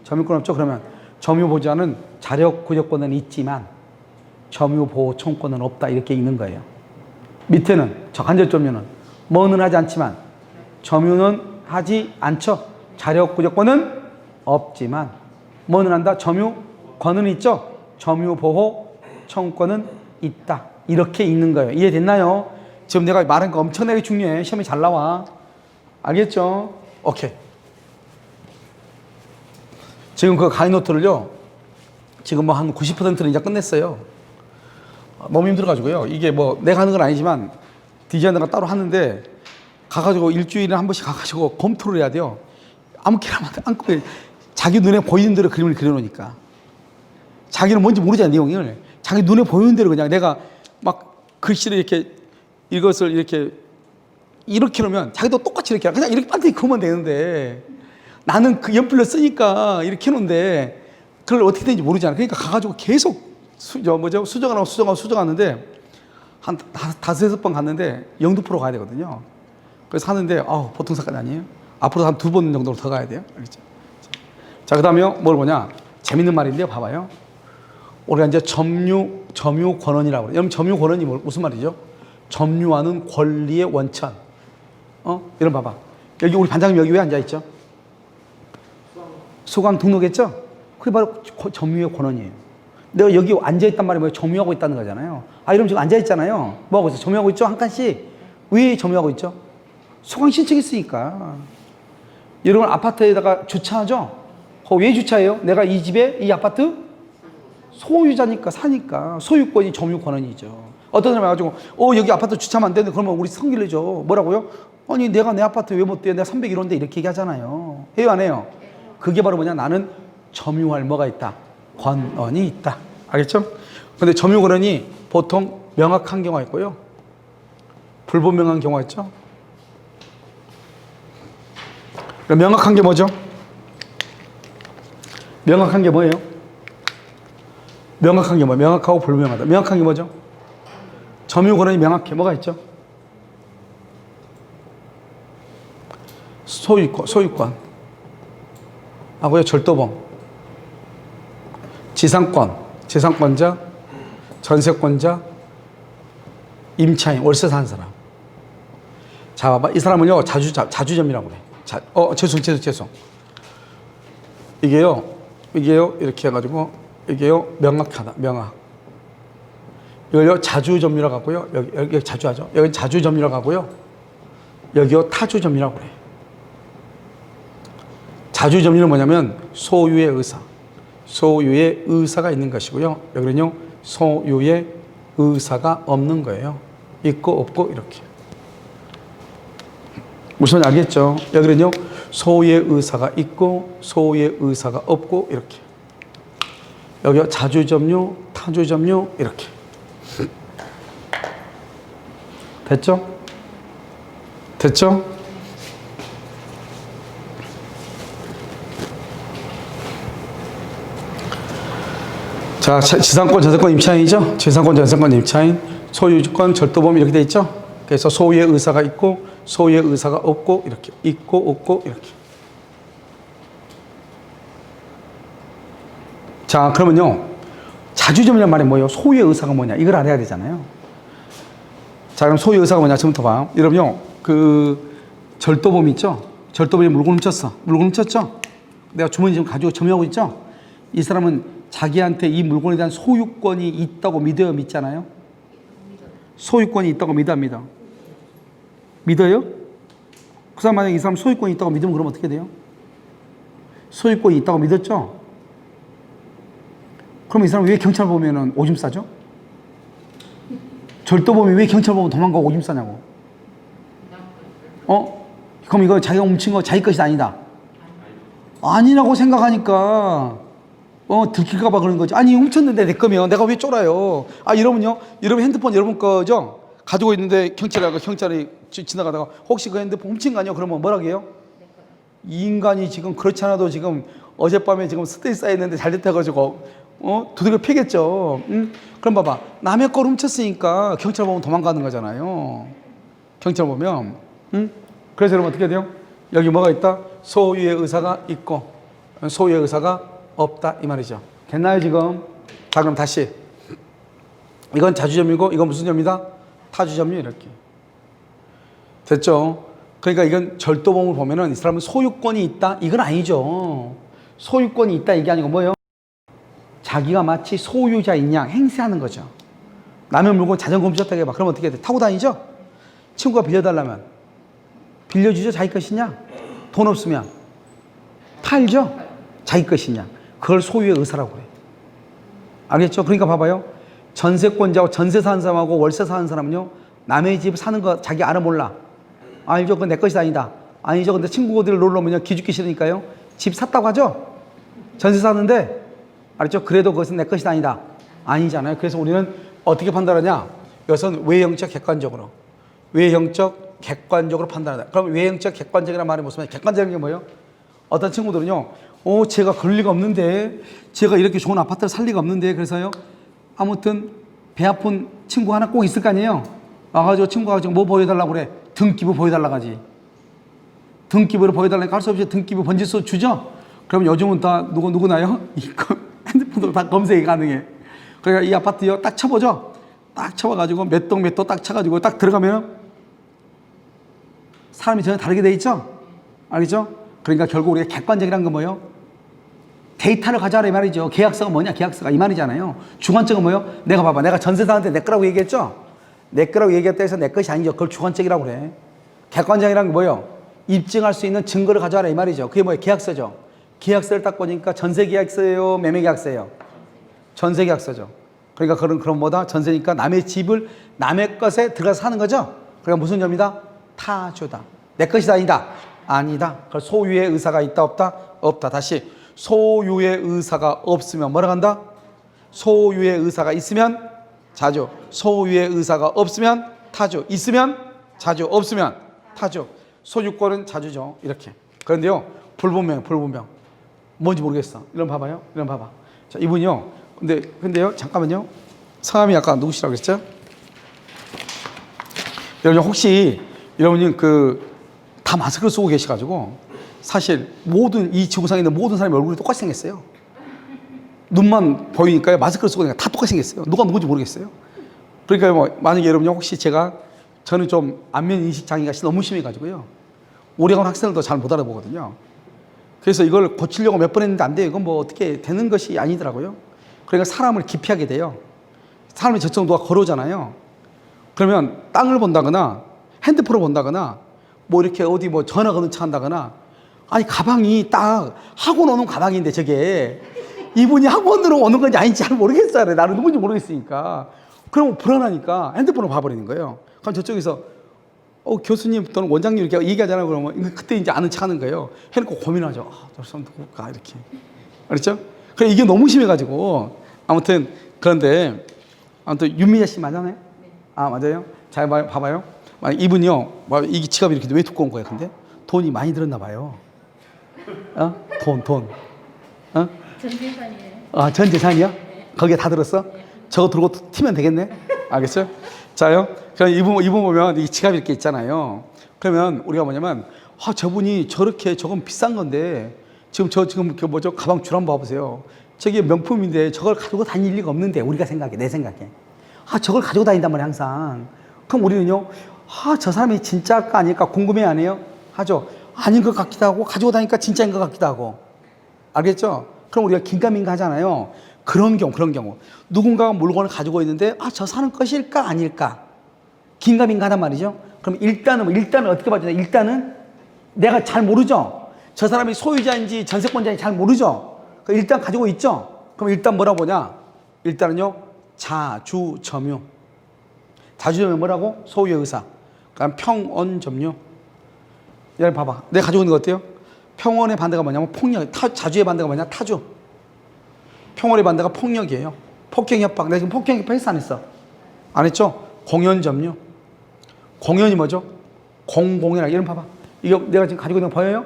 점유권 없죠? 그러면 점유보조자는 자력구제권은 있지만 점유보호 청구권은 없다. 이렇게 읽는 거예요. 밑에는 저 간접점유는 뭐는 하지 않지만 점유는 하지 않죠. 자력구조권은 없지만 뭐는 한다? 점유권은 있죠. 점유보호 청구권은 있다. 이렇게 있는 거예요. 이해됐나요? 지금 내가 말한 거 엄청나게 중요해. 시험에 잘 나와. 알겠죠? 오케이. 지금 그 강의 노트를요. 지금 뭐 한 90%는 이제 끝냈어요. 너무 힘들어가지고요. 이게 뭐 내가 하는 건 아니지만 디자이너가 따로 하는데 가가지고 일주일에 한 번씩 가가지고 검토를 해야 돼요. 아무렇게나 안고 자기 눈에 보이는 대로 그림을 그려놓으니까 자기는 뭔지 모르잖아 내용을. 자기 눈에 보이는 대로 그냥 내가 막 글씨를 이렇게 이것을 이렇게 놓으면 자기도 똑같이 이렇게 그냥 이렇게 반드시 그으면 되는데 나는 그 연필로 쓰니까 이렇게 해놓는데 그걸 어떻게 되는지 모르잖아. 그러니까 가가지고 계속 수정하는데 한 5-6번 갔는데 영등포로 가야 되거든요. 그래서 하는데 보통 사건 아니에요. 앞으로 한 2번 정도로 더 가야 돼요. 알겠죠? 자, 그 다음에 뭘 보냐. 재밌는 말인데요. 봐봐요. 우리가 이제 점유권원이라고 그래요. 여러분 점유권원이 무슨 말이죠? 점유하는 권리의 원천. 이런 봐봐. 여기 우리 반장님 여기 왜 앉아있죠? 수강 등록했죠? 그게 바로 점유의 권원이에요. 내가 여기 앉아있단 말이 뭐예요? 점유하고 있다는 거잖아요. 이러면 지금 앉아있잖아요. 뭐하고 있어? 점유하고 있죠? 한 칸씩. 왜 점유하고 있죠? 수강 신청했으니까. 여러분 아파트에다가 주차하죠? 왜 주차해요? 내가 이 집에 이 아파트 소유자니까 사니까 소유권이 점유권원이죠. 어떤 사람이 와가지고 여기 아파트 주차하면 안 되는데 그러면 우리 성질 내죠. 뭐라고요? 아니 내가 내 아파트 왜 못 돼? 내가 301호인데 이렇게 얘기하잖아요. 해요 안 해요? 그게 바로 뭐냐? 나는 점유할 뭐가 있다? 권원이 있다. 알겠죠? 근데 점유권원이 보통 명확한 경우가 있고요. 불분명한 경우가 있죠. 명확한 게 뭐죠? 명확한 게 뭐예요? 명확한 게 뭐예요? 명확하고 불분명하다. 명확한 게 뭐죠? 점유권원이 명확해. 뭐가 있죠? 소유권. 하고요. 절도범. 지상권자, 전세권자, 임차인, 월세 사는 사람. 자, 봐봐. 이 사람은요, 자주점이라고 그래. 죄송. 이게요, 이렇게 해가지고, 이게요, 명확하다. 이걸요, 자주점이라고 하고요. 여기 자주하죠. 여기 자주점이라고 하고요. 여기요, 타주점이라고 그래. 자주점유는 뭐냐면, 소유의 의사가 있는 것이고요. 여기는요, 소유의 의사가 없는 거예요. 있고 없고 이렇게. 무슨 알겠죠? 여기는요, 소유의 의사가 있고 소유의 의사가 없고 이렇게. 여기요, 자주점유, 타주점유 이렇게. 됐죠? 자, 지상권, 전세권, 임차인이죠? 지상권, 전세권, 임차인, 소유권, 절도범 이렇게 돼 있죠? 그래서 소유의 의사가 있고 소유의 의사가 없고 이렇게. 있고 없고 이렇게. 자, 그러면요. 자주점이란 말이 뭐예요? 소유의 의사가 뭐냐? 이걸 알아야 되잖아요. 자, 그럼 소유의 의사가 뭐냐? 지금부터 봐. 여러분요. 그 절도범 있죠? 절도범이 물건 훔쳤어. 물건 훔쳤죠? 내가 주머니 지금 가지고 점유하고 있죠? 이 사람은 자기한테 이 물건에 대한 소유권이 있다고 믿어요? 믿잖아요? 소유권이 있다고 믿어? 안 믿어? 믿어요? 그 사람 만약에 이 사람 소유권이 있다고 믿으면 그럼 어떻게 돼요? 소유권이 있다고 믿었죠? 그럼 이 사람 왜 경찰 보면은 오줌 싸죠? 절도범이 왜 경찰 보면 도망가고 오줌 싸냐고? 그럼 이거 자기가 훔친 거 자기 것이 아니다. 아니라고 생각하니까 들킬까봐 그러는 거지. 아니 훔쳤는데 내 거면 내가 왜 쫄아요? 이러면요, 여러분 핸드폰 여러분 거죠? 가지고 있는데 경찰이 지나가다가 혹시 그 핸드폰 훔친 거 아니야? 그러면 뭐라고 해요? 이 인간이 지금 그렇지 않아도 지금 어젯밤에 지금 스트레스 쌓였는데 잘 됐다 가지고 두들겨 패겠죠. 그럼 봐봐, 남의 걸 훔쳤으니까 경찰 보면 도망가는 거잖아요. 경찰 보면. 그래서 여러분 어떻게 돼요? 여기 뭐가 있다? 소유의 의사가 있고 소유의 의사가 없다 이 말이죠. 됐나요 지금? 자, 그럼 다시. 이건 자주점이고 이건 무슨 점이다? 타주점유 이렇게. 됐죠? 그러니까 이건 절도범을 보면은 이 사람은 소유권이 있다? 이건 아니죠. 소유권이 있다 이게 아니고 뭐예요? 자기가 마치 소유자인 양 행세하는 거죠. 남의 물건 자전거 훔쳤다고 해봐. 그럼 어떻게 돼? 타고 다니죠? 친구가 빌려달라면 빌려주죠? 자기 것이냐? 돈 없으면 팔죠? 자기 것이냐? 그걸 소유의 의사라고 그래. 알겠죠? 그러니까 봐봐요. 전세권자하고 전세 사는 사람하고 월세 사는 사람은요, 남의 집 사는 거 자기 알아 몰라. 알죠? 그건 내 것이 아니다. 아니죠? 근데 친구가 어디를 놀러 오면 기죽기 싫으니까요, 집 샀다고 하죠? 전세 사는데, 알죠? 그래도 그것은 내 것이 아니다. 아니잖아요. 그래서 우리는 어떻게 판단하냐? 이것은 외형적 객관적으로. 외형적 객관적으로 판단하다. 그럼 외형적 객관적이라는 말이 무슨 말이에요? 객관적인 게 뭐예요? 어떤 친구들은요, 제가 그럴 리가 없는데, 제가 이렇게 좋은 아파트를 살 리가 없는데, 그래서요, 아무튼 배 아픈 친구 하나 꼭 있을 거 아니에요? 와가지고 친구가 지금 뭐 보여달라고 그래? 등기부 보여달라고 하지. 등기부를 보여달라니까 할 수 없이 등기부 번지수 주죠? 그럼 요즘은 다 누구나요? 이거 핸드폰으로 다 검색이 가능해. 그러니까 이 아파트요, 딱 쳐보죠? 딱 쳐봐가지고 몇 동 딱 쳐가지고 딱 들어가면 사람이 전혀 다르게 돼 있죠? 알겠죠? 그러니까 결국 우리가 객관적이란 건 뭐예요? 데이터를 가져와라 이 말이죠. 계약서가 뭐냐? 계약서가 이 말이잖아요. 주관적은 뭐예요? 내가 봐봐. 내가 전세사한테 내 거라고 얘기했죠? 내 거라고 얘기했다 해서 내 것이 아니죠. 그걸 주관적이라고 그래. 객관적이란 게 뭐예요? 입증할 수 있는 증거를 가져와라 이 말이죠. 그게 뭐예요? 계약서죠. 계약서를 딱 보니까 전세계약서예요? 매매계약서예요? 전세계약서죠. 그러니까 그런 뭐다? 전세니까 남의 집을 남의 것에 들어가서 사는 거죠? 그러니까 무슨 점이다? 타주다. 내 것이 아니다. 아니다. 그걸 소유의 의사가 있다 없다? 없다. 다시 소유의 의사가 없으면 뭐라 한다? 소유의 의사가 있으면 자주. 소유의 의사가 없으면 타주. 있으면 자주. 없으면 타주. 소유권은 자주죠. 이렇게. 그런데요, 불분명. 뭔지 모르겠어. 이런 봐봐요. 이런 봐봐. 자, 이분이요. 근데요, 잠깐만요. 성함이 아까 누구시라고 그랬죠? 여러분, 혹시 여러분이 다 마스크를 쓰고 계셔가지고 사실 이 지구상에 있는 모든 사람의 얼굴이 똑같이 생겼어요. 눈만 보이니까요, 마스크를 쓰고 다니까 다 똑같이 생겼어요. 누가 누군지 모르겠어요. 그러니까 만약에 여러분이 혹시 저는 좀 안면 인식 장애가 너무 심해가지고요, 오래간 학생들도 잘 못 알아보거든요. 그래서 이걸 고치려고 몇 번 했는데 안 돼요. 이건 어떻게 되는 것이 아니더라고요. 그러니까 사람을 기피하게 돼요. 사람이 저쪽 누가 걸어오잖아요. 그러면 땅을 본다거나 핸드폰을 본다거나 이렇게 어디 전화 거는 차 한다거나, 아니 가방이 딱 학원 오는 가방인데 저게 이분이 학원으로 오는 건지 아닌지 잘 모르겠어요. 나는 누군지 모르겠으니까. 그럼 불안하니까 핸드폰을 봐버리는 거예요. 그럼 저쪽에서 교수님 또는 원장님 이렇게 얘기하잖아요. 그러면 그때 이제 아는 척 하는 거예요. 해놓고 고민하죠. 저 사람 누굴까 이렇게. 알았죠? 그래 이게 너무 심해가지고 아무튼 그런데 아무튼 윤미자 씨 맞나요? 아 맞아요. 잘 봐봐요. 이분이요, 이 지갑이 이렇게 왜 두꺼운 거야? 근데 돈이 많이 들었나 봐요. 돈. 전 재산이에요. 아, 전 재산이요? 네. 거기에 다 들었어? 네. 저거 들고 튀면 되겠네? 알겠어요? 자요. 그럼 이분 보면 이 지갑이 이렇게 있잖아요. 그러면 우리가 뭐냐면, 저분이 저건 비싼 건데, 지금 가방 줄 한번 봐보세요. 저게 명품인데 저걸 가지고 다닐 리가 없는데, 내 생각에. 저걸 가지고 다닌단 말이에요, 항상. 그럼 우리는요, 저 사람이 진짜일까 아닐까 궁금해 안 해요? 하죠. 아닌 것 같기도 하고, 가지고 다니까 진짜인 것 같기도 하고. 알겠죠? 그럼 우리가 긴가민가 하잖아요. 그런 경우. 누군가가 물건을 가지고 있는데, 저 사람 것일까 아닐까? 긴가민가 하단 말이죠. 그럼 일단은 어떻게 봐주냐? 일단은 내가 잘 모르죠? 저 사람이 소유자인지 전세권자인지 잘 모르죠? 일단 가지고 있죠? 그럼 일단 뭐라고 보냐? 일단은요, 자주점유. 자주점유 뭐라고? 소유의 의사. 그다음 평언점유. 얘를 봐봐. 내가 가지고 있는 거 어때요? 평언의 반대가 뭐냐면 폭력. 자주의 반대가 뭐냐? 타주. 평언의 반대가 폭력이에요. 폭행 협박. 내가 지금 폭행 협박 했어 안 했어? 안 했죠? 공연점유. 공연이 뭐죠? 공공연하. 이런 봐봐. 이거 내가 지금 가지고 있는 거 보여요?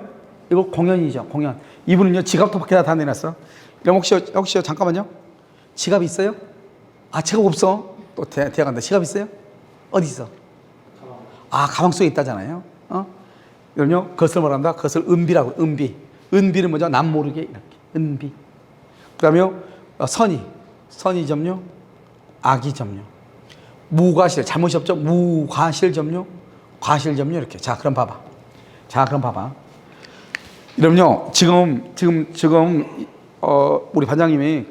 이거 공연이죠. 공연. 이분은요, 지갑도 밖에다 다 내놨어. 그럼 혹시 잠깐만요. 지갑 있어요? 지갑 없어. 또 대학간다. 지갑 있어요? 어디 있어? 가방 속에 있다잖아요. 그럼요, 그것을 뭐란다? 그것을 은비라고. 은비는 뭐죠? 남 모르게 이렇게. 은비. 그 다음에 선의점유, 악의점유. 무과실 잘못이 없죠. 무과실점유, 과실점유 이렇게. 자, 그럼 봐봐. 이러면요, 지금 우리 반장님이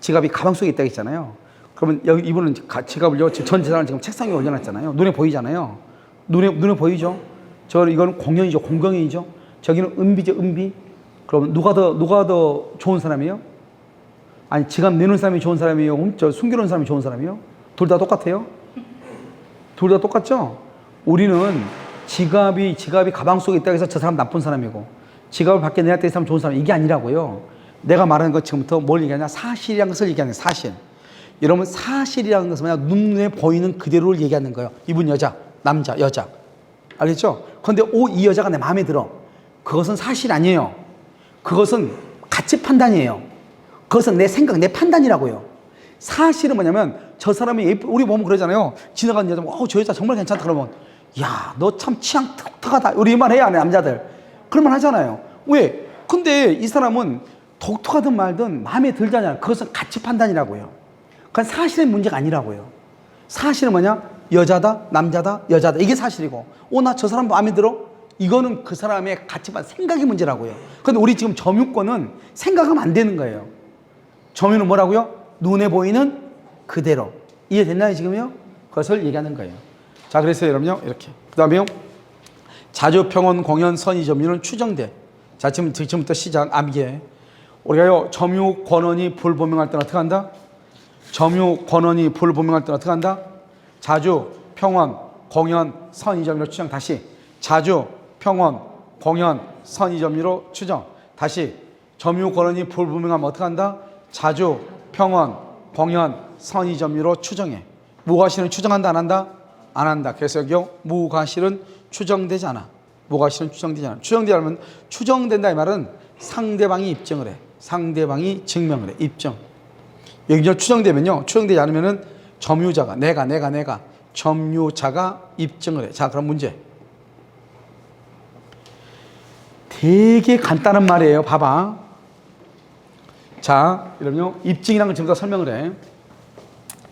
지갑이 가방 속에 있다고 했잖아요. 그러면 여기 이분은 지갑을요, 전 재산을 지금 책상 위에 올려놨잖아요. 눈에 보이잖아요. 눈에 보이죠. 이거는 공연이죠, 공경이죠. 저기는 은비죠, 은비. 그러면 누가 더 좋은 사람이에요? 아니, 지갑 내놓은 사람이 좋은 사람이에요? 숨겨놓은 사람이 좋은 사람이에요? 둘 다 똑같아요? 둘 다 똑같죠? 우리는 지갑이 가방 속에 있다고 해서 저 사람 나쁜 사람이고, 지갑을 밖에 내놨다 이 사람 좋은 사람, 이게 아니라고요. 내가 말하는 것 지금부터 뭘 얘기하냐? 사실이라는 것을 얘기하는 거예요. 사실. 여러분, 사실이라는 것은 뭐냐? 눈에 보이는 그대로를 얘기하는 거예요. 이분 여자, 남자, 여자. 알겠죠? 그런데 이 여자가 내 마음에 들어. 그것은 사실 아니에요. 그것은 가치 판단이에요. 그것은 내 생각, 내 판단이라고요. 사실은 뭐냐면 저 사람이 우리 보면 그러잖아요. 지나가는 여자, 저 여자 정말 괜찮다 그러면, 야, 너 참 취향 독특하다. 우리 이 말 해야 하네, 남자들. 그런 말 하잖아요. 왜? 근데 이 사람은 독특하든 말든 마음에 들잖아요. 그것은 가치 판단이라고요. 그건 사실의 문제가 아니라고요. 사실은 뭐냐? 여자다, 남자다, 여자다. 이게 사실이고, 나 저 사람 마음에 들어? 이거는 그 사람의 가치 판단, 생각의 문제라고요. 근데 우리 지금 점유권은 생각하면 안 되는 거예요. 점유는 뭐라고요? 눈에 보이는 그대로. 이해됐나요, 지금요? 그것을 얘기하는 거예요. 자, 그래서 여러분요, 이렇게. 그 다음에요, 자주, 평온, 공연, 선의, 점유는 추정돼. 자, 지금부터 시작, 암기해. 우리가요, 점유, 권원이 불분명할 때는 어떻게 한다? 점유, 권원이 불분명할 때는 어떻게 한다? 자주, 평온, 공연, 선의, 점유로 추정. 다시. 자주, 평온, 공연, 선의, 점유로 추정. 다시. 점유, 권원이 불분명하면 어떻게 한다? 자주, 평온, 공연, 선의, 점유로 추정해. 무과실은 추정한다, 안 한다? 안 한다. 그래서 여기요, 무과실은 추정되지 않아. 무과실은 추정되지 않아. 추정되지 않으면, 추정된다 이 말은 상대방이 입증을 해. 상대방이 증명을 해. 입증. 여기요, 추정되지 않으면은 점유자가, 내가 점유자가 입증을 해. 자, 그럼 문제. 되게 간단한 말이에요. 봐봐. 자, 이러면요, 입증이라는 걸 지금 다 설명을 해.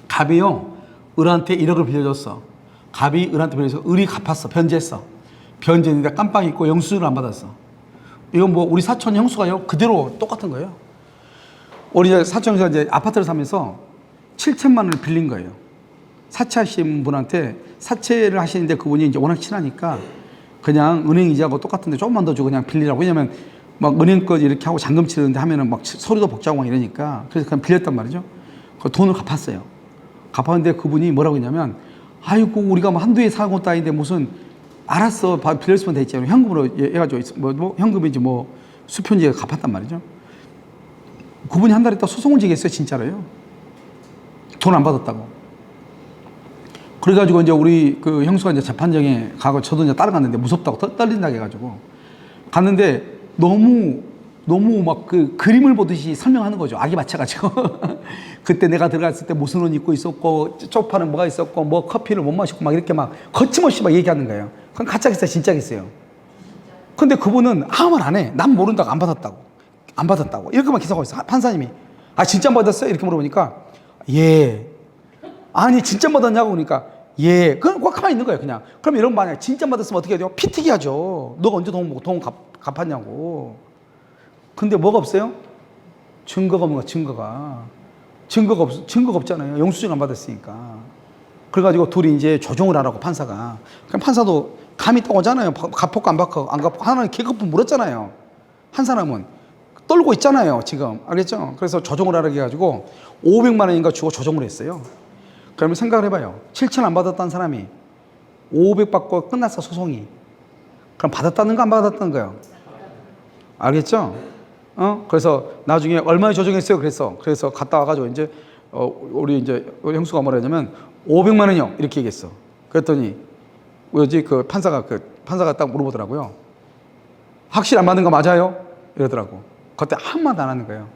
갑이요, 을한테 1억을 빌려줬어. 갑이 을한테 빌려줘서 을이 갚았어. 변제했어. 변제했는데 깜빡 잊고 영수증을 안 받았어. 이건 뭐 우리 사촌 형수가요, 그대로 똑같은 거예요. 우리 사촌 형수가 이제 아파트를 사면서 7천만 원을 빌린 거예요. 사채하신 분한테, 사채를 하시는데 그분이 이제 워낙 친하니까 그냥 은행 이자하고 똑같은데 조금만 더 주고 그냥 빌리라고. 왜냐면 막 은행 거 이렇게 하고 잔금 치르는데 하면은 막 서류도 복잡하고 막 이러니까. 그래서 그냥 빌렸단 말이죠. 그 돈을 갚았어요. 갚았는데 그분이 뭐라고 했냐면, 아이고, 우리가 뭐 한두 해 사는 것도 아닌데 무슨, 알았어, 빌렸으면 됐지. 현금으로 해가지고, 현금인지 수표인지 갚았단 말이죠. 그분이 한 달 있다 소송을 제기했어요, 진짜로요. 돈 안 받았다고. 그래가지고 이제 우리 그 형수가 이제 재판정에 가고 저도 이제 따라갔는데 무섭다고 떨린다고 해가지고 갔는데 너무 막 그 그림을 보듯이 설명하는 거죠. 악이 맞춰가지고. 그때 내가 들어갔을 때 무슨 옷 입고 있었고, 쪽파는 뭐가 있었고, 뭐 커피를 못 마셨고, 막 이렇게 막 거침없이 막 얘기하는 거예요. 그건 가짜겠어요, 진짜겠어요? 근데 그분은 아무 말 안 해. 난 모른다고, 안 받았다고. 이렇게만 기사하고 있어. 판사님이. 진짜 받았어요? 이렇게 물어보니까, 예. 아니, 진짜 받았냐고 그러니까, 예. 그냥 가만히 있는 거예요, 그냥. 그럼 이런 거 만약에 진짜 받았으면 어떻게 해야 돼요? 피튀기 하죠. 너가 언제 돈 갚았냐고. 근데 뭐가 없어요? 증거가 없는 거야, 증거가 없잖아요. 영수증 안 받았으니까. 그래가지고 둘이 이제 조정을 하라고, 판사가. 그럼 판사도 감이 딱 오잖아요. 갚고 안 갚고. 하나는 개거품 물었잖아요. 한 사람은 떨고 있잖아요, 지금. 알겠죠? 그래서 조정을 하라고 해가지고 500만 원인가 주고 조정을 했어요. 그러면 생각을 해봐요. 7천 안 받았다는 사람이 500 받고 끝났어, 소송이. 그럼 받았다는 거, 안 받았다는 거예요? 알겠죠? 그래서 나중에 얼마에 조정했어요? 그래서 갔다 와가지고 이제, 우리 형수가 뭐라 했냐면 500만 원이요. 이렇게 얘기했어. 그랬더니, 뭐지, 판사가 딱 물어보더라고요. 확실히 안 받는 거 맞아요? 이러더라고. 그때 한마디 안 하는 거예요.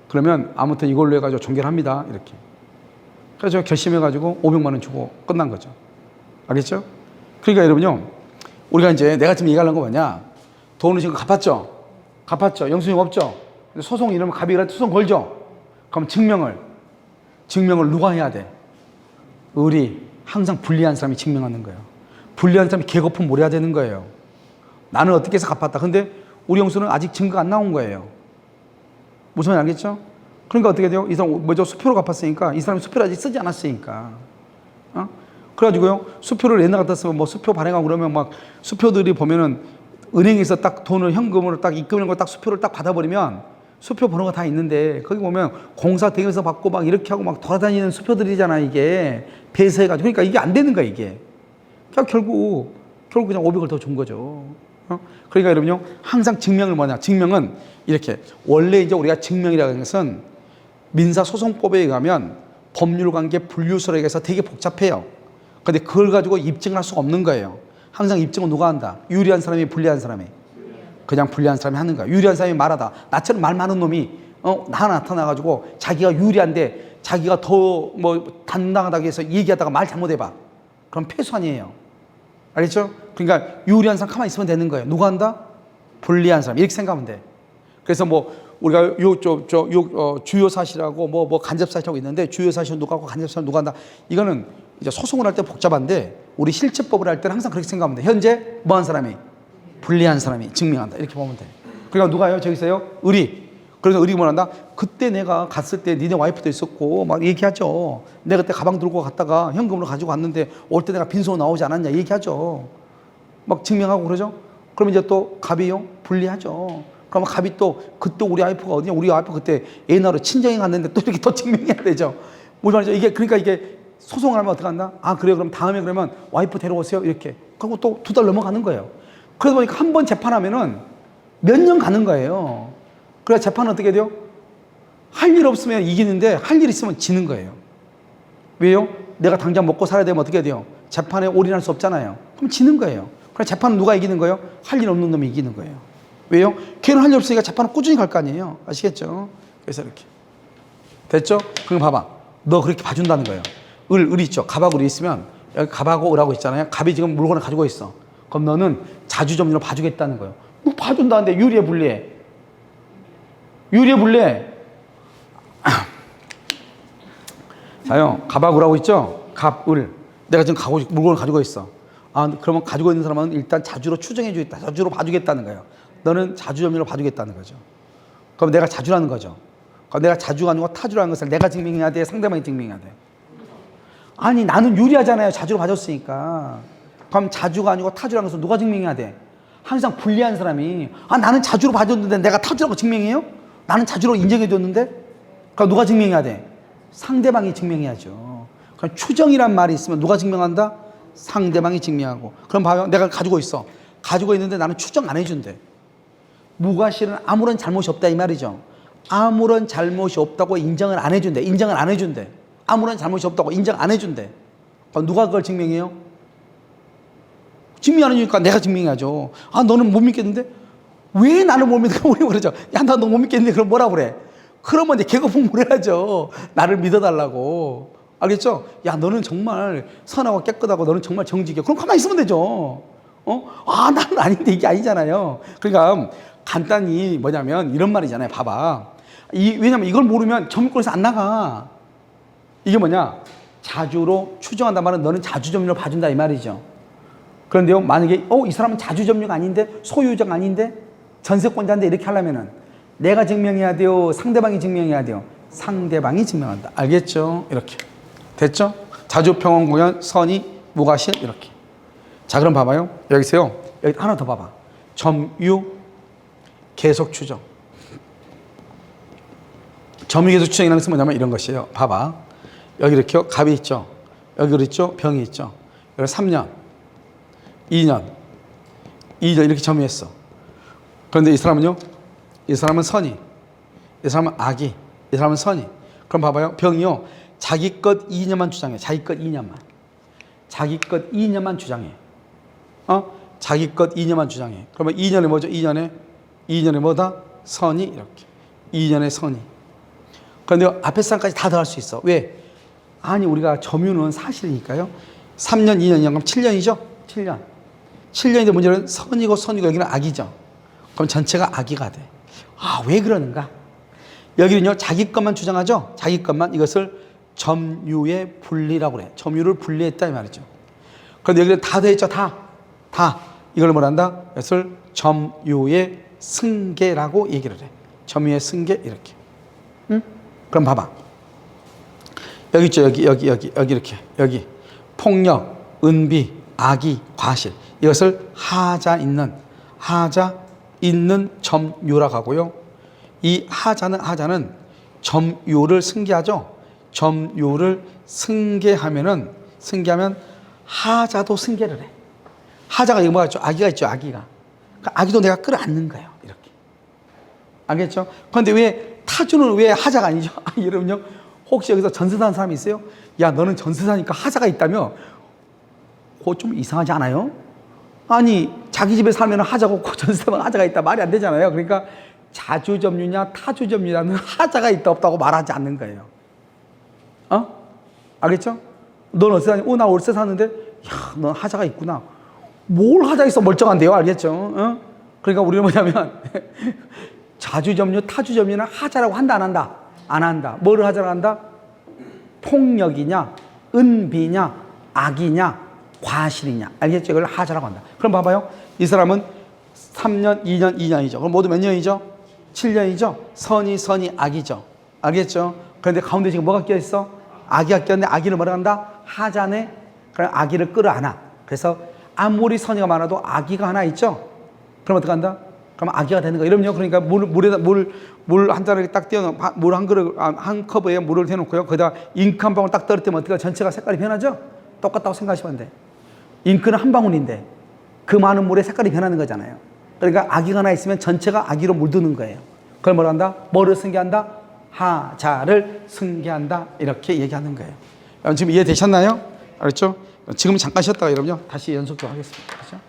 그러면 아무튼 이걸로 해가지고 종결 합니다. 이렇게. 그래서 결심해가지고 500만 원 주고 끝난 거죠. 알겠죠? 그러니까 여러분요, 우리가 이제 내가 지금 얘기하려는 거 뭐냐? 돈을 지금 갚았죠? 영수증 없죠? 소송 이러면 갑이 소송 걸죠? 그럼 증명을 누가 해야 돼? 을이 항상 불리한 사람이 증명하는 거예요. 불리한 사람이 개거품 뭘 해야 되는 거예요. 나는 어떻게 해서 갚았다. 근데 우리 형수는 아직 증거가 안 나온 거예요. 무슨 말인지 알겠죠? 그러니까 어떻게 돼요? 이 사람 먼저 수표로 갚았으니까 이 사람이 수표를 아직 쓰지 않았으니까. 그래가지고요, 수표를 옛날 같았으면 뭐 수표 발행하고 그러면 막 수표들이 보면은 은행에서 딱 돈을 현금으로 딱 입금하는 걸 딱 수표를 딱 받아버리면 수표 번호가 다 있는데 거기 보면 공사 대금에서 받고 막 이렇게 하고 막 돌아다니는 수표들이잖아, 이게. 배서해가지고. 그러니까 이게 안 되는 거야, 이게. 그러니까 결국 그냥 500을 더 준 거죠. 그러니까 여러분요, 항상 증명을 뭐냐. 증명은 이렇게. 원래 이제 우리가 증명이라는 것은 민사소송법에 의하면 법률관계 분류설에 의해서 되게 복잡해요. 근데 그걸 가지고 입증할 수가 없는 거예요. 항상 입증은 누가 한다? 유리한 사람이, 불리한 사람이? 그냥 불리한 사람이 하는 거야. 유리한 사람이 말하다. 나처럼 말 많은 놈이 나 나타나가지고 자기가 유리한데 자기가 더 뭐 당당하다고 해서 얘기하다가 말 잘못해봐. 그럼 패소 아니에요. 알겠죠? 그러니까 유리한 사람 가만히 있으면 되는 거예요. 누가 한다? 불리한 사람. 이렇게 생각하면 돼. 그래서 뭐 우리가 주요 사실하고 뭐 간접 사실하고 있는데, 주요 사실은 누가 하고 간접 사실은 누가 한다. 이거는 이제 소송을 할 때 복잡한데 우리 실제법을 할 때는 항상 그렇게 생각하면 돼. 현재 뭐 한 사람이? 불리한 사람이 증명한다. 이렇게 보면 돼. 그러니까 누가요? 저기 있어요? 을이. 그래서 을이 뭐 한다? 그때 내가 갔을 때 니네 와이프도 있었고 막 얘기하죠. 내가 그때 가방 들고 갔다가 현금으로 가지고 왔는데 올 때 내가 빈손 나오지 않았냐 얘기하죠. 막 증명하고 그러죠. 그러면 이제 또 갑이요? 불리하죠. 그러면 갑이 또 그때 우리 와이프가 어디냐? 우리 와이프 그때 애나로 친정에 갔는데 또 이렇게 더 증명해야 되죠. 무슨 말이죠? 이게 그러니까 이게 소송을 하면 어떻게 한다? 아, 그래요. 그럼 다음에 그러면 와이프 데려오세요. 이렇게. 그리고 또 2달 넘어가는 거예요. 그러다 보니까 한 번 재판하면은 몇 년 가는 거예요. 그래서 재판은 어떻게 돼요? 할 일 없으면 이기는데 할 일 있으면 지는 거예요. 왜요? 내가 당장 먹고 살아야 되면 어떻게 돼요? 재판에 올인할 수 없잖아요. 그럼 지는 거예요. 그럼 재판은 누가 이기는 거예요? 할 일 없는 놈이 이기는 거예요. 왜요? 걔는 할 일 없으니까 재판은 꾸준히 갈 거 아니에요. 아시겠죠? 그래서 이렇게. 됐죠? 그럼 봐봐. 너 그렇게 봐준다는 거예요. 을 있죠. 갑하고 을이 있으면 여기 갑하고 을하고 있잖아요. 갑이 지금 물건을 가지고 있어. 그럼 너는 자주점유로 봐주겠다는 거예요. 뭐 봐준다는데 유리해, 불리해? 유리해, 불리해? 자요, 갑하고 을하고 있죠? 갑, 을. 내가 지금 물건을 가지고 있어. 아, 그러면 가지고 있는 사람은 일단 자주로 추정해 주겠다. 자주로 봐주겠다는 거예요. 너는 자주점유로 봐주겠다는 거죠. 그럼 내가 자주라는 거죠. 그럼 내가 자주가 아니고 타주라는 것을 내가 증명해야 돼? 상대방이 증명해야 돼? 아니, 나는 유리하잖아요. 자주로 봐줬으니까. 그럼 자주가 아니고 타주라는 것을 누가 증명해야 돼? 항상 불리한 사람이. 아, 나는 자주로 봐줬는데 내가 타주라고 증명해요? 나는 자주로 인정해줬는데? 그럼 누가 증명해야 돼? 상대방이 증명해야죠. 그럼 추정이란 말이 있으면 누가 증명한다? 상대방이 증명하고. 그럼 봐요. 내가 가지고 있어. 가지고 있는데 나는 추정 안 해준대. 무과실은 아무런 잘못이 없다 이 말이죠. 아무런 잘못이 없다고 인정을 안 해준대. 인정을 안 해준대. 아무런 잘못이 없다고 인정 안 해준대. 그럼 누가 그걸 증명해요? 증명 안 해주니까 내가 증명해야죠. 아, 너는 못 믿겠는데? 왜 나를 못 믿을까? 우리 그러죠. 야, 나 너 못 믿겠는데? 그럼 뭐라 그래? 그러면 이제 개거품을 해야죠. 나를 믿어달라고. 알겠죠? 야, 너는 정말 선하고 깨끗하고 너는 정말 정직해. 그럼 가만히 있으면 되죠. 아, 나는 아닌데 이게 아니잖아요. 그러니까 간단히 뭐냐면 이런 말이잖아요. 봐봐. 왜냐면 이걸 모르면 점유권에서 안 나가. 이게 뭐냐? 자주로 추정한단 말은 너는 자주점유로 봐준다 이 말이죠. 그런데요, 만약에 이 사람은 자주점유가 아닌데 소유자가 아닌데 전세권자인데 이렇게 하려면은 내가 증명해야 돼요? 상대방이 증명해야 돼요? 상대방이 증명한다. 알겠죠? 이렇게. 됐죠? 자주평원공연 선의 무과실 이렇게. 자, 그럼 봐봐요. 여기서요. 여기 하나 더 봐봐. 점유 계속 추정. 점유 계속 추정이라는 것은 뭐냐면 이런 것이에요. 봐봐. 여기 이렇게 갑이 있죠. 여기 그랬죠. 병이 있죠. 여기 3년, 2년 이렇게 점유했어. 그런데 이 사람은요. 이 사람은 선이, 이 사람은 악이, 이 사람은 선이. 그럼 봐봐요. 병이요. 자기 것 2년만 주장해. 자기 것 2년만. 자기 것 2년만 주장해. 자기 것 2년만 주장해. 그러면 2년에 뭐죠? 2년에 뭐다? 선이 이렇게. 2년에 선이. 그런데 앞에 사람까지 다 더할 수 있어. 왜? 아니, 우리가 점유는 사실이니까요. 3년, 2년, 2년, 그럼 7년이죠? 7년. 7년인데 문제는 선이고 여기는 악이죠. 그럼 전체가 악이가 돼. 아, 왜 그러는가? 여기는요, 자기 것만 주장하죠? 자기 것만 이것을 점유의 분리라고 그래. 점유를 분리했다 이 말이죠. 그런데 여기는 다 더했죠. 다. 이걸 뭐란다? 이것을 점유의 승계라고 얘기를 해. 점유의 승계 이렇게. 응? 그럼 봐봐. 여기 있죠. 여기 이렇게. 여기 폭력, 은비, 악의, 과실. 이것을 하자 있는 점유라고 하고요. 이 하자는 점유를 승계하죠. 점유를 승계하면 하자도 승계를 해. 하자가 이거 뭐가 있죠? 악의가 있죠. 악의가. 그러니까 악의도 내가 끌어안는 거예요. 이렇게. 알겠죠? 그런데 왜 타주는 왜 하자가 아니죠? 여러분요. 혹시 여기서 전세 사는 사람이 있어요? 야, 너는 전세 사니까 하자가 있다며? 그거 좀 이상하지 않아요? 아니, 자기 집에 살면 하자가 없고 전세 사면 하자가 있다. 말이 안 되잖아요. 그러니까 자주점유냐 타주점유냐는 하자가 있다 없다고 말하지 않는 거예요. 알겠죠? 넌 어디서 사니? 나 월세 사는데, 야, 넌 하자가 있구나. 뭘 하자 있어 멀쩡한데요? 알겠죠? 그러니까 우리는 뭐냐면 자주점유, 타주점유는 하자라고 한다, 안 한다? 안 한다. 뭐를 하자라고 한다? 폭력이냐, 은비냐, 악이냐, 과실이냐. 알겠죠? 이걸 하자라고 한다. 그럼 봐봐요. 이 사람은 3년, 2년, 2년이죠. 그럼 모두 몇 년이죠? 7년이죠? 선이 악이죠. 알겠죠? 그런데 가운데 지금 뭐가 껴있어? 악의가 꼈는데 악의를 뭐라 한다? 하자네. 그럼 악의를 끌어안아. 그래서 아무리 선의가 많아도 악의가 하나 있죠? 그럼 어떻게 한다? 그럼 악의가 되는 거야. 이러면요. 그러니까 물 한 잔을 딱 띄워놓고, 물 한 그릇, 한 컵에 물을 해놓고요. 거기다 잉크 한 방울 딱 떨어뜨리면 어떻게 전체가 색깔이 변하죠? 똑같다고 생각하시면 돼. 잉크는 한 방울인데 그 많은 물에 색깔이 변하는 거잖아요. 그러니까 악의가 하나 있으면 전체가 악의로 물드는 거예요. 그걸 뭐라 한다? 뭐를 승계한다? 하자를 승계한다. 이렇게 얘기하는 거예요. 여러분 지금 이해되셨나요? 알았죠? 지금 잠깐 쉬었다가 여러분요. 다시 연속 좀 하겠습니다. 그렇죠?